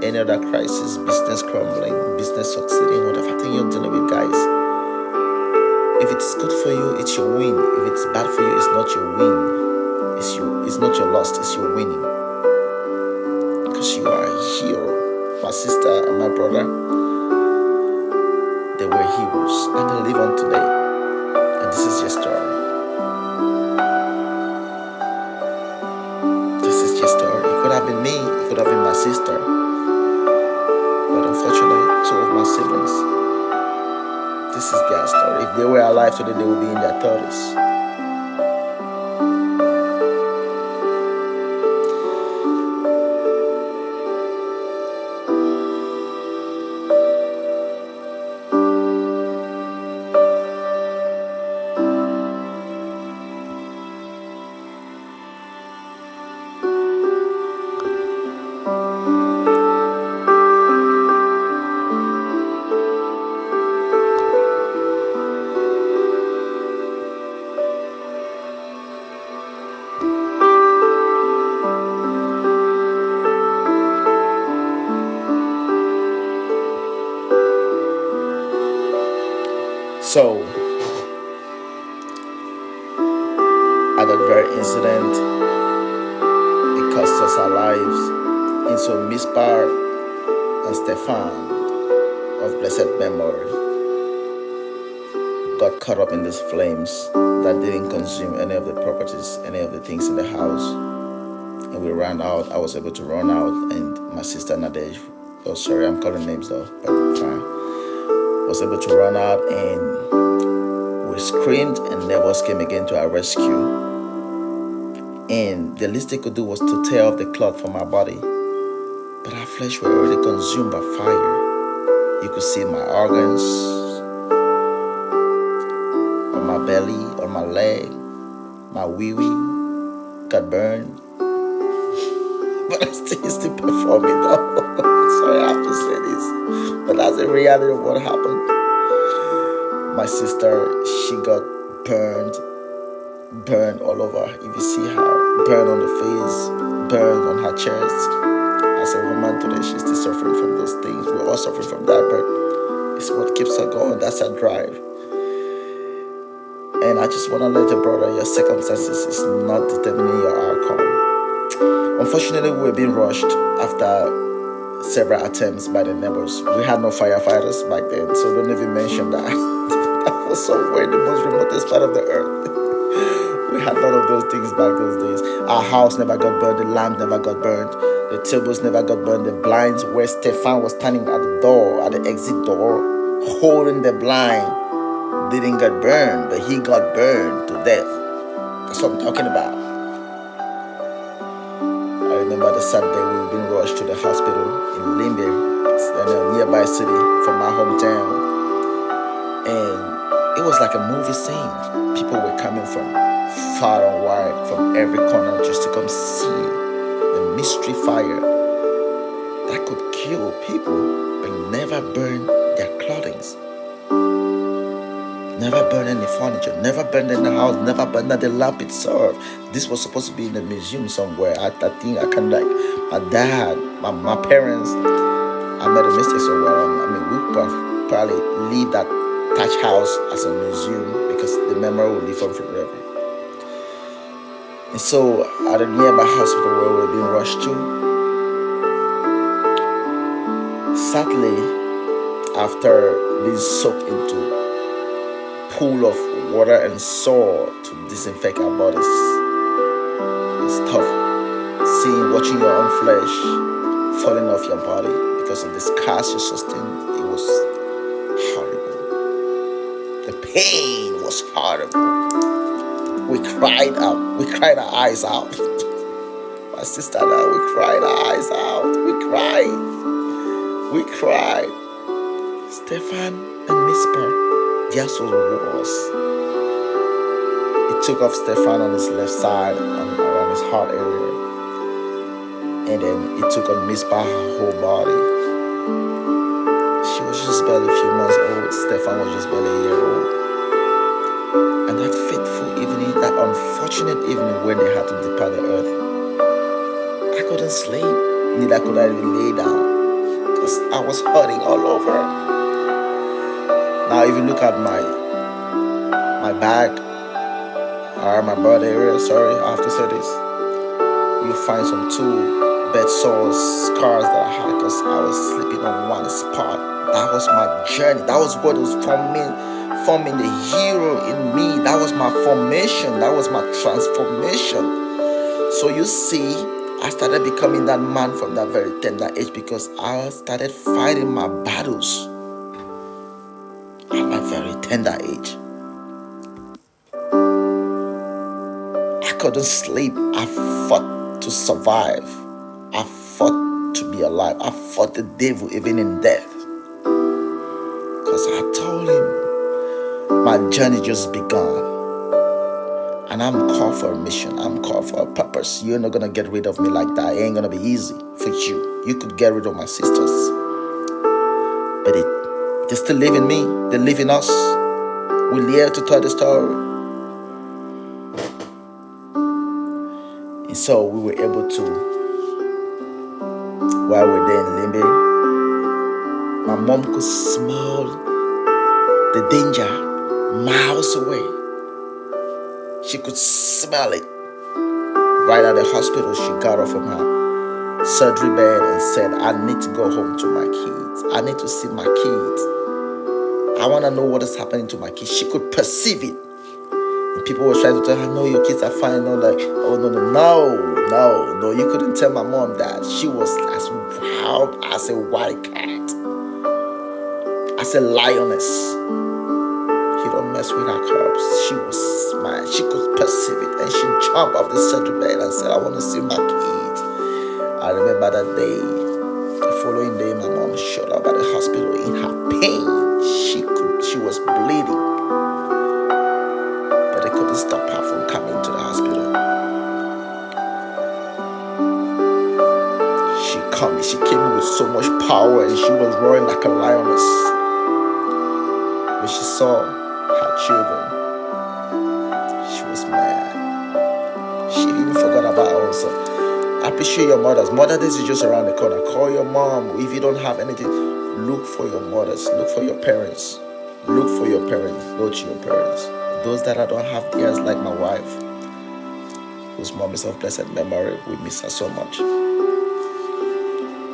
any other crisis, business crumbling, business succeeding, whatever thing you're dealing with, guys. If it's good for you, it's your win. If it's bad for you, it's not your win. It's not your loss, it's your winning. Because you are a hero. My sister and my brother, they were heroes, and they live on today. And this is your story. This is your story. It could have been me, it could have been my sister. But unfortunately, two of my siblings, this is their story. If they were alive today, they would be in their 30s. So, at that very incident, it cost us our lives. And so Mispar and Stefan of blessed memory got caught up in these flames that didn't consume any of the properties, any of the things in the house. And we ran out. I was able to run out, and my sister Nadej, oh sorry, I'm calling names though, but fine, was able to run out, and we screamed, and neighbors came again to our rescue. And the least they could do was to tear off the cloth from our body. But our flesh were already consumed by fire. You could see my organs, on my belly, on my leg, my wee-wee got burned. But I still performing though. Sorry, I have to say this. But that's the reality of what happened. My sister, she got burned all over. If you see her, burned on the face, burned on her chest. As a woman today, she's still suffering from those things. We're all suffering from that, but it's what keeps her going. That's her drive. And I just want to let you, brother, your circumstances is not determining your outcome. Unfortunately, we were being rushed after several attempts by the neighbors. We had no firefighters back then, so don't even mention that. That was somewhere in the most remotest part of the earth. We had none of those things back those days. Our house never got burned, the lamp never got burned, the tables never got burned, the blinds where Stefan was standing at the door, at the exit door, holding the blind, didn't get burned, but he got burned to death. That's what I'm talking about. I remember the Saturday we were being rushed to the hospital in Limbe, a nearby city from my hometown. And it was like a movie scene. People were coming from far and wide, from every corner, just to come see the mystery fire that could kill people, but never burn their clothing. Never burn any furniture, never burn in the house, never burn the lamp itself. This was supposed to be in a museum somewhere. I think I can, like, my dad, my parents, I made a mistake somewhere. I mean, we probably leave that thatch house as a museum because the memory will live on forever. And so at a nearby hospital where we were being rushed to, Sadly, after being soaked into pool of water and salt to disinfect our bodies, it's tough seeing, watching your own flesh falling off your body because of the scars you sustained. It was horrible. The pain was horrible. We cried out. We cried our eyes out. My sister and I, we cried our eyes out. We cried. We cried. Stefan and Misper, theirs was worse. It took off Stefan on his left side, around his heart area. And then it took on Misper, her whole body. She was just barely a few months old. Stefan was just barely a year old. And that fateful evening, that unfortunate evening when they had to depart the earth, I couldn't sleep. Neither could I even lay down because I was hurting all over. Now, if you look at my back or my body area, sorry, I have to say this, you'll find some 2 bed sores, scars that I had because I was sleeping on one spot. That was my journey. That was what was forming the hero in me. That was my formation. That was my transformation. So you see, I started becoming that man from that very tender age because I started fighting my battles at my very tender age. I couldn't sleep. I fought to survive. I fought to be alive. I fought the devil even in death. Because I told him my journey just begun. And I'm called for a mission. I'm called for a purpose. You're not going to get rid of me like that. It ain't going to be easy for you. You could get rid of my sisters. But they still live in me. They live in us. We're here to tell the story. And so we were able to, while we're there in Limbe, my mom could smell the danger miles away. She could smell it. Right at the hospital, she got off from her surgery bed and said, I need to go home to my kids. I need to see my kids. I want to know what is happening to my kids. She could perceive it. And people were trying to tell her, no, your kids are fine. No, like, oh, no. You couldn't tell my mom that. She was as wild as a wild cat. As a lioness. You don't mess with her cubs. She was mad. She could perceive it. And she jumped off the surgery bed and said, I want to see my kids. I remember that day. The following day, my mom showed up at the hospital in her pain. She was bleeding. But they couldn't stop her from coming to the hospital. She came with so much power and she was roaring like a lioness. When she saw her children, she was mad. She even forgot about her own son. I appreciate your mothers. Mother Days is just around the corner. Call your mom. If you don't have anything, look for your mothers. Look for your parents. Look for your parents. Go to your parents. Those that I don't have theirs, like my wife, whose mom is of blessed memory, we miss her so much.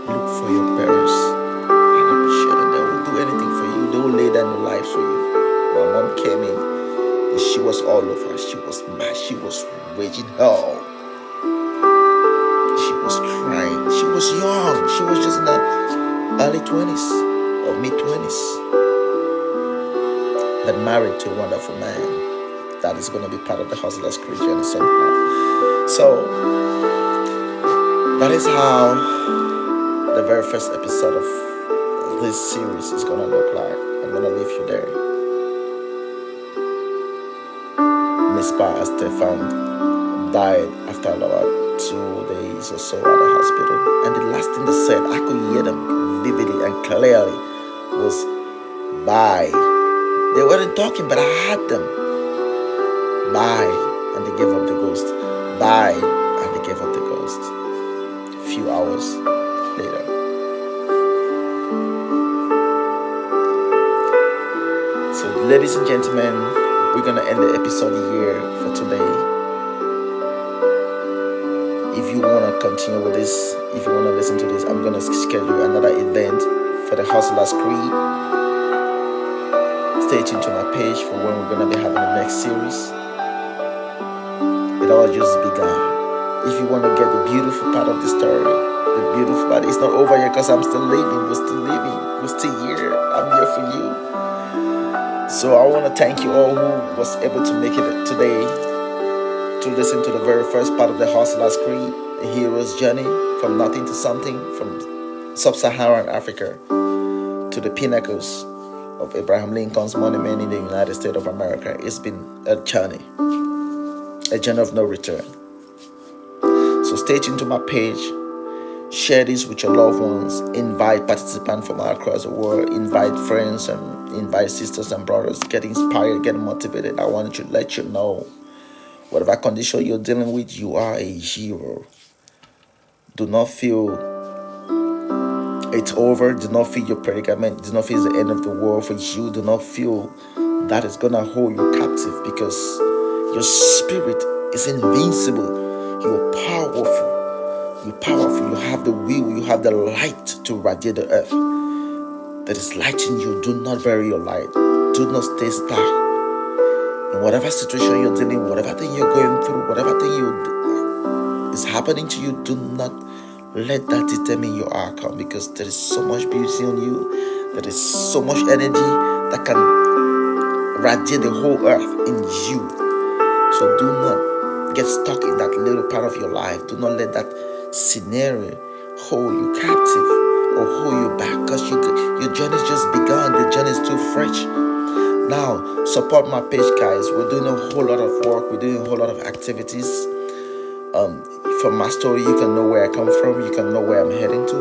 Look for your parents and appreciate them. They will do anything for you. They will lay down their lives for you. My mom came in and she was all over. She was mad. She was raging hell. She was crying. She was young. She was just in her early 20s or mid 20s. But married to a wonderful man that is going to be part of the Hustlers Crew journey somehow. So that is how the very first episode of this series is gonna look like. I'm gonna leave you there. Miss Pa and Stefan died after about 2 days or so at the hospital. And the last thing they said, I could hear them vividly and clearly, was bye. They weren't talking, but I heard them. Bye. And they gave up the ghost. Bye. And they gave up the ghost. A few hours later. So, ladies and gentlemen, we're gonna end the episode here for today. If you wanna continue with this, if you wanna listen to this, I'm gonna schedule another event for the Hustlers Creed. Stay tuned to my page for when we're gonna be having the next series. It all just begun. If you want to get the beautiful part of the story, the beautiful part, it's not over yet because I'm still living. We're still living. We're still here. I'm here for you. So I want to thank you all who was able to make it today to listen to the very first part of the Hustlers Creed, a hero's journey from nothing to something, from sub-Saharan Africa to the pinnacles of Abraham Lincoln's monument in the United States of America. It's been a journey of no return. So stay tuned to my page, share this with your loved ones, invite participants from all across the world, invite friends and invite sisters and brothers, get inspired, get motivated. I want to let you know, whatever condition you're dealing with, you are a hero. Do not feel it's over. Do not feel your predicament. Do not feel it's the end of the world for you. Do not feel that is going to hold you captive, because your spirit is invincible. You're powerful. You're powerful. You have the will. You have the light to radiate the earth. There is light in you. Do not bury your light. Do not stay stuck. In whatever situation you're dealing with, whatever thing you're going through, whatever thing is happening to you, do not let that determine your outcome, because there is so much beauty on you. There is so much energy that can radiate the whole earth in you. So do not get stuck in that little part of your life. Do not let that scenario hold you captive or hold you back, because your journey's just begun. The journey is too fresh. Now, support my page, guys. We're doing a whole lot of work. We're doing a whole lot of activities. From my story, you can know where I come from. You can know where I'm heading to.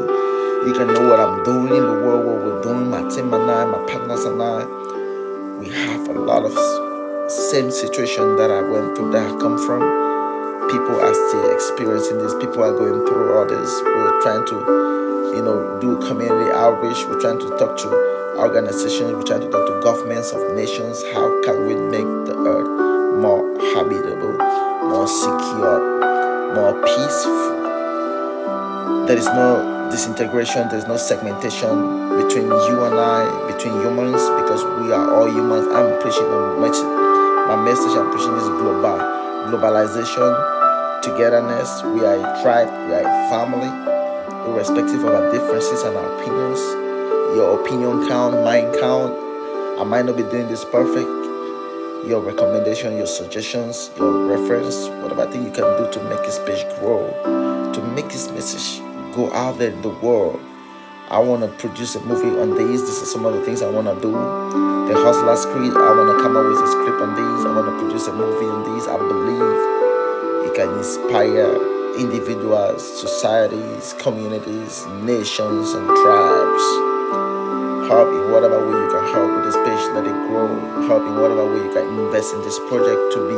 You can know what I'm doing in the world, what we're doing. My team and I, my partners and I, we have a lot of same situation that I went through, that I come from. People are still experiencing this. People are going through all this. We're trying to, do community outreach. We're trying to talk to organizations. We're trying to talk to governments of nations. How can we make the earth more habitable, more secure, more peaceful? There is no disintegration. There is no segmentation between you and I, between humans, because we are all humans. I'm preaching my message. I'm preaching is globalization, togetherness. We are a tribe. We are a family, irrespective of our differences and our opinions. Your opinion count, mine count. I might not be doing this perfect. Your recommendation, your suggestions, your reference, whatever thing you can do to make this page grow, to make this message go out there in the world. I want to produce a movie on these. This is some of the things I want to do. The Hustlers Creed, I want to come up with a script on these. I want to produce a movie on these. I believe it can inspire individuals, societies, communities, nations, and tribes. Help in whatever way you can help with this page, let it grow. Help in whatever way you can invest in this project to be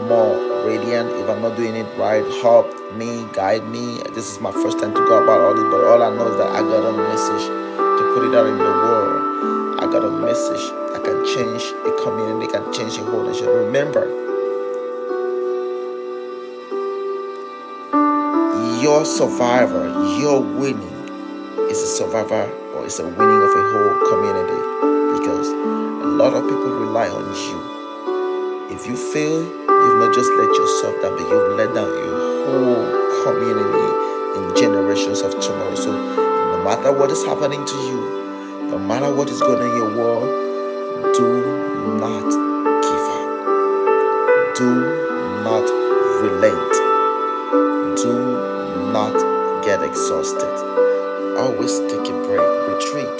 more radiant. If I'm not doing it right, help me, guide me. This is my first time to go about all this, but all I know is that I got a message to put it out in the world. I got a message that can change a community, can change a whole nation. Remember, your survivor, your winning is a survivor, or it's a winning of a whole community, because a lot of people rely on you. If you fail, you've not just let yourself down, but you've let down your whole community in generations of tomorrow. So no matter what is happening to you, no matter what is going on in your world, do not give up. Do not relent. Do not get exhausted. Always take a break, retreat,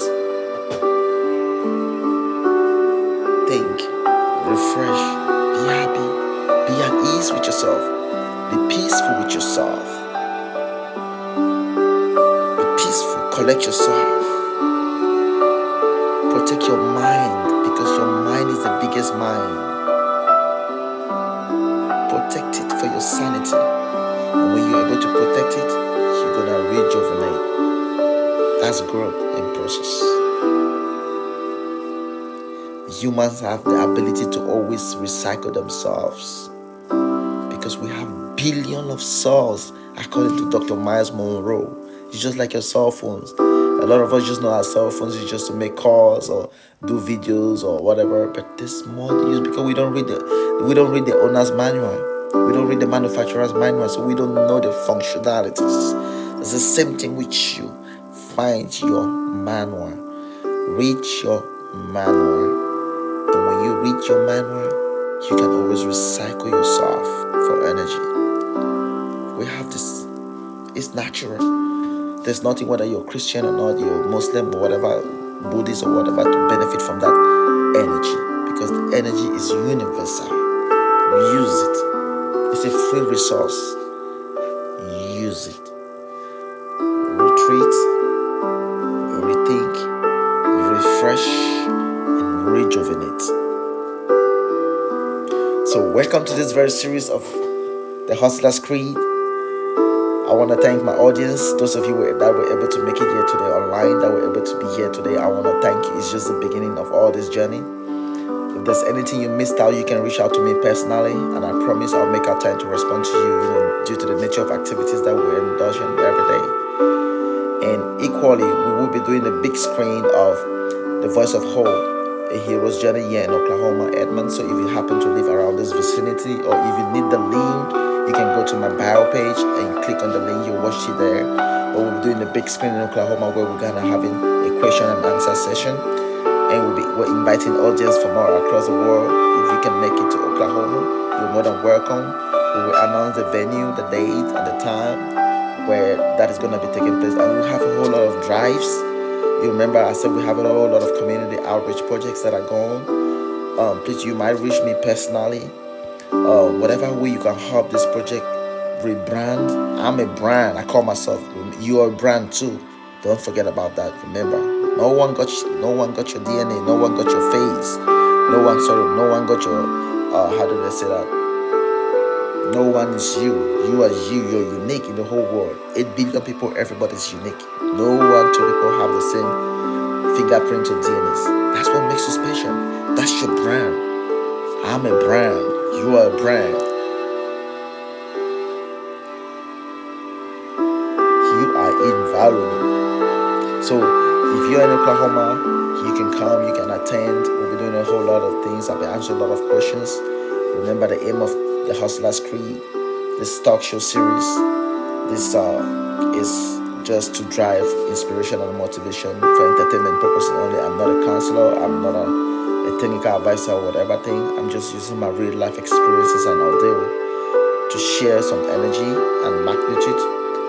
think, refresh, be happy, be at ease with yourself, be peaceful with yourself, be peaceful, collect yourself, protect your mind, because your mind is the biggest mind. Protect it for your sanity, and when you're able to protect it, you're gonna rejuvenate. That's growth in process. Humans have the ability to always recycle themselves, because we have billions of cells, according to Dr. Miles Monroe. It's just like your cell phones. A lot of us just know our cell phones is just to make calls or do videos or whatever. But there's more to use because we don't read the owner's manual. We don't read the manufacturer's manual, so we don't know the functionalities. It's the same thing with you. Find your manual. Read your manual. And when you read your manual, you can always recycle yourself for energy. We have this. It's natural. There's nothing, whether you're Christian or not, you're Muslim or whatever, Buddhist or whatever, to benefit from that energy, because the energy is universal. Use it. It's a free resource. Use it. Retreat, rethink, refresh, and rejuvenate. So welcome to this very series of the Hustler's Creed. I want to thank my audience, those of you that were able to make it here today online, that were able to be here today. I want to thank you. It's just the beginning of all this journey. If there's anything you missed out, you can reach out to me personally, and I promise I'll make our time to respond to you, due to the nature of activities that we're indulging every day. And equally, we will be doing the big screen of The Voice of Hope, a hero's journey here in Oklahoma, Edmond. So if you happen to live around this vicinity, or if you need the link, you can go to my bio page and click on the link. You'll watch it there. But we'll be doing the big screen in Oklahoma, where we're gonna having a question and answer session, and we're inviting audience from all across the world. If you can make it to Oklahoma, you're more than welcome. We will announce the venue, the date, and the time where that is gonna be taking place, and we'll have a whole lot of drives. You remember I said we have a whole lot of community outreach projects that are going. Please, you might reach me personally. Whatever way you can help this project rebrand. I'm a brand. I call myself. You are a brand too. Don't forget about that. Remember, no one got your DNA. No one got your face. No one got your. How do they say that? No one is you. You are you. You're unique in the whole world. 8 billion people. Everybody's unique. No one, two people have the same fingerprint or DNAs. That's what makes you special. That's your brand. I'm a brand. You are a brand. You are invaluable. So if you're in Oklahoma, you can come, you can attend. We'll be doing a whole lot of things. I'll be answering a lot of questions. Remember the aim of the Hustler's Creed, this talk show series. This is just to drive inspiration and motivation for entertainment purposes only. I'm not a counselor. I'm not a technical advisor or whatever thing. I'm just using my real life experiences and audio to share some energy and magnitude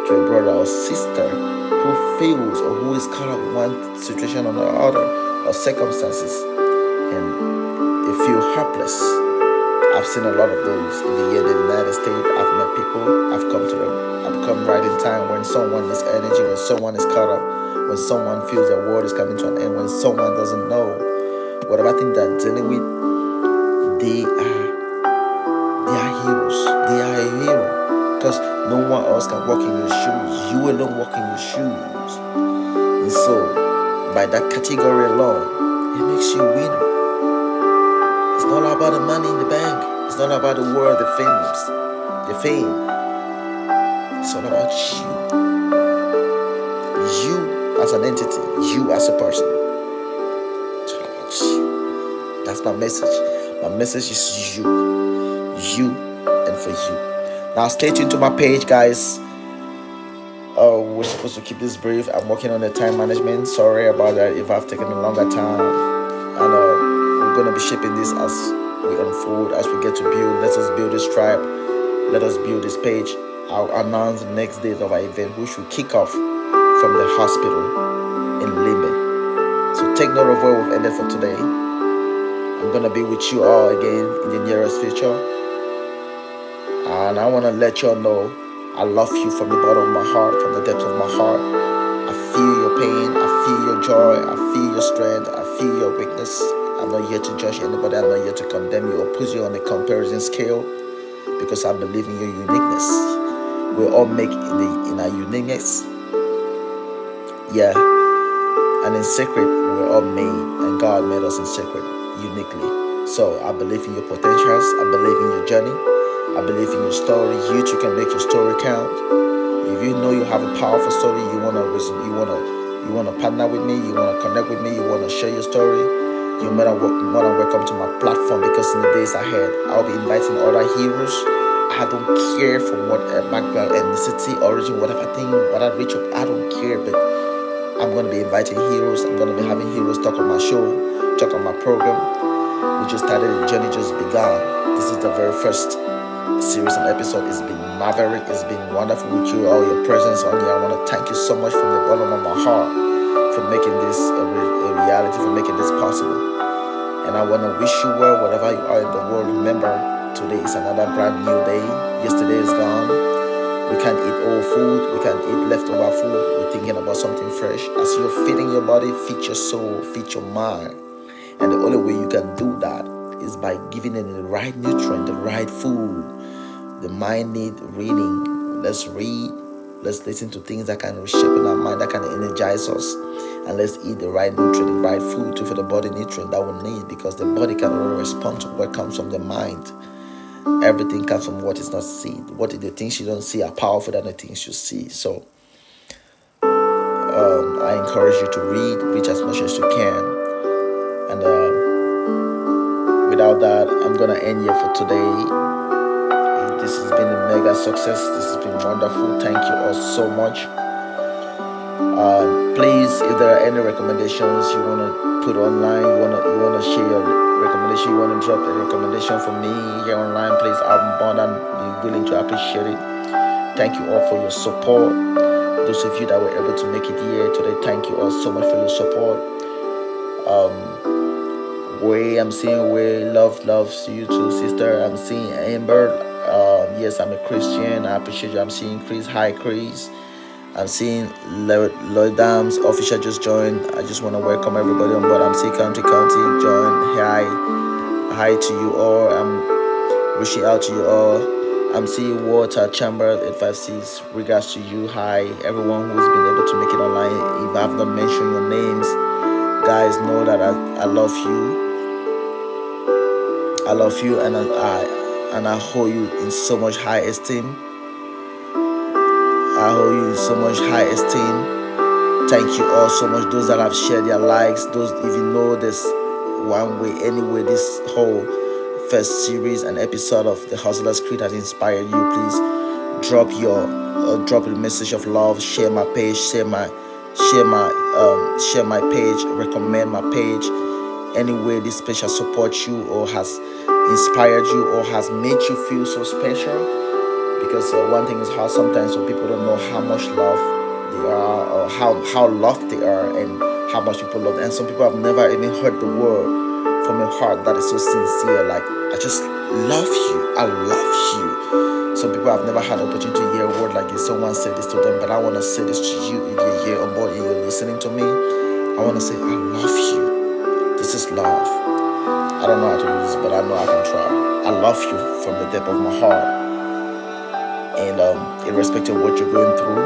to a brother or sister who feels or who is caught up in one situation or other, or circumstances, and they feel helpless. I've seen a lot of those in the United States. I've met people. I've come right in time when someone needs energy, when someone is caught up, when someone feels their world is coming to an end, when someone doesn't know whatever thing they're dealing with. They are heroes. They are a hero, because no one else can walk in your shoes. You alone walk in your shoes. And so, by that category alone, it makes you a winner. It's not about the money in the bank. It's not about the world, the fame. It's all about you. You as an entity. You as a person. It's all about you. That's my message. My message is you. You and for you. Now stay tuned to my page, guys. We're supposed to keep this brief. I'm working on the time management. Sorry about that if I've taken a longer time. And we're gonna be shaping this as we unfold, as we get to build. Let us build this tribe. Let us build this page. I'll announce the next date of our event, which will kick off from the hospital in Limbe. So take note of where we've ended for today. I'm gonna be with you all again in the nearest future. And I wanna let y'all know I love you from the bottom of my heart, from the depth of my heart. I feel your pain, I feel your joy, I feel your strength, I feel your weakness. I'm not here to judge anybody, I'm not here to condemn you or put you on a comparison scale, because I believe in your uniqueness. We're all made in our uniqueness. Yeah. And in secret, we're all made, and God made us in secret, uniquely. So I believe in your potentials, I believe in your journey, I believe in your story. You too can make your story count. If If you know you have a powerful story, you wanna partner with me, you wanna connect with me, you wanna share your story, you're more than welcome to my platform, because in the days ahead, I'll be inviting other heroes. I don't care from what background, ethnicity, origin, whatever thing, what I reach up, I don't care, but I'm gonna be inviting heroes. I'm gonna be having heroes talk on my show, talk on my program. We just started, the journey just began. This is the very first series and episode. It's been maverick, it's been wonderful with you, all your presence on here. I want to thank you so much from the bottom of my heart for making this a reality, for making this possible. And I want to wish you well wherever you are in the world. Remember, today is another brand new day. Yesterday is gone. We can't eat old food, we can't eat leftover food. We're thinking about something fresh. As you're feeding your body, feed your soul, feed your mind. And the only way you can do that is by giving it the right nutrient, the right food. The mind need reading. Let's read. Let's listen to things that can reshape in our mind, that can energize us. And let's eat the right nutrient, the right food too, for the body nutrient that we need, because the body can only respond to what comes from the mind. Everything comes from what is not seen. What the things you don't see are powerful than the things you see. So I encourage you to read as much as you can. And without that, I'm gonna end here for today. This has been a mega success. This has been wonderful. Thank you all so much. Please, if there are any recommendations you want to put online, you want to share your recommendation, you want to drop a recommendation for me here online, please, I'm more than willing to appreciate it. Thank you all for your support. Those of you that were able to make it here today, thank you all so much for your support. I'm seeing Way, love to you too, sister. I'm seeing Amber. Yes, I'm a Christian. I appreciate you. I'm seeing Chris. Hi, Chris. I'm seeing Lloyd Dams official just joined. I just want to welcome everybody on board. I'm seeing County join. Hi to you all. I'm reaching out to you all. I'm seeing Water Chamber 856. Regards to you. Hi, everyone who's been able to make it online. If I've not mentioned your names, guys, know that I love you. I love you, and I hold you in so much high esteem. I hold you in so much high esteem. Thank you all so much. Those that have shared their likes, those, if you know this one way, anyway, this whole first series and episode of The Hustler's Creed has inspired you, please drop a message of love. Share my page. Share my page. Recommend my page. Any way this page has supported you or has inspired you or has made you feel so special. Because one thing is how sometimes some people don't know how much love they are, or how loved they are, and how much people love them. And some people have never even heard the word from a heart that is so sincere, like, I just love you, I love you. Some people have never had the opportunity to hear a word like this. Someone said this to them, but I want to say this to you. If you're here on board and you're listening to me, I want to say, I love you. This is love. I don't know how to do this, but I know I can try. I love you from the depth of my heart. And irrespective of what you're going through,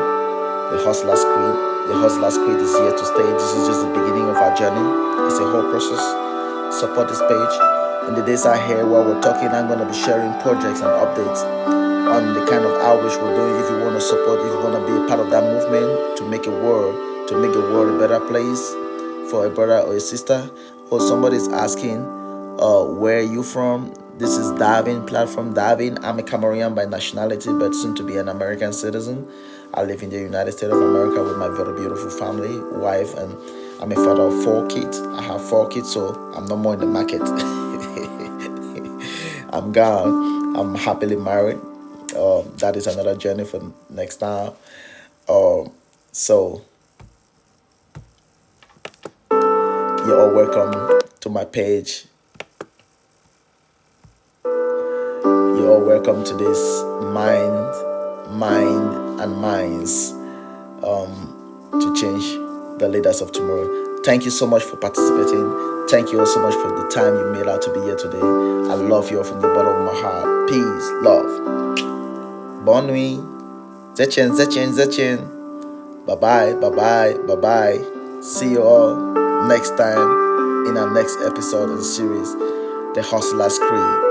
the Hustler's Creed is here to stay. This is just the beginning of our journey. It's a whole process. Support this page. In the days ahead, while we're talking, I'm going to be sharing projects and updates on the kind of outreach we're doing. If you want to support, if you want to be a part of that movement to make the world a better place for a brother or a sister. Or somebody's asking, where are you from? This is Davin, platform Davin. I'm a Cameroonian by nationality, but soon to be an American citizen. I live in the United States of America with my very beautiful family, wife, and I'm a father of 4 kids. I have 4 kids, so I'm no more in the market. I'm gone. I'm happily married. That is another journey for next time. So you're all welcome to my page. You're all welcome to this mind and minds to change the leaders of tomorrow. Thank you so much for participating. Thank you all so much for the time you made out to be here today. I love you all from the bottom of my heart. Peace, love. Bonne nuit. Zechen. Bye-bye. See you all next time in our next episode of the series, The Hustler's Creed.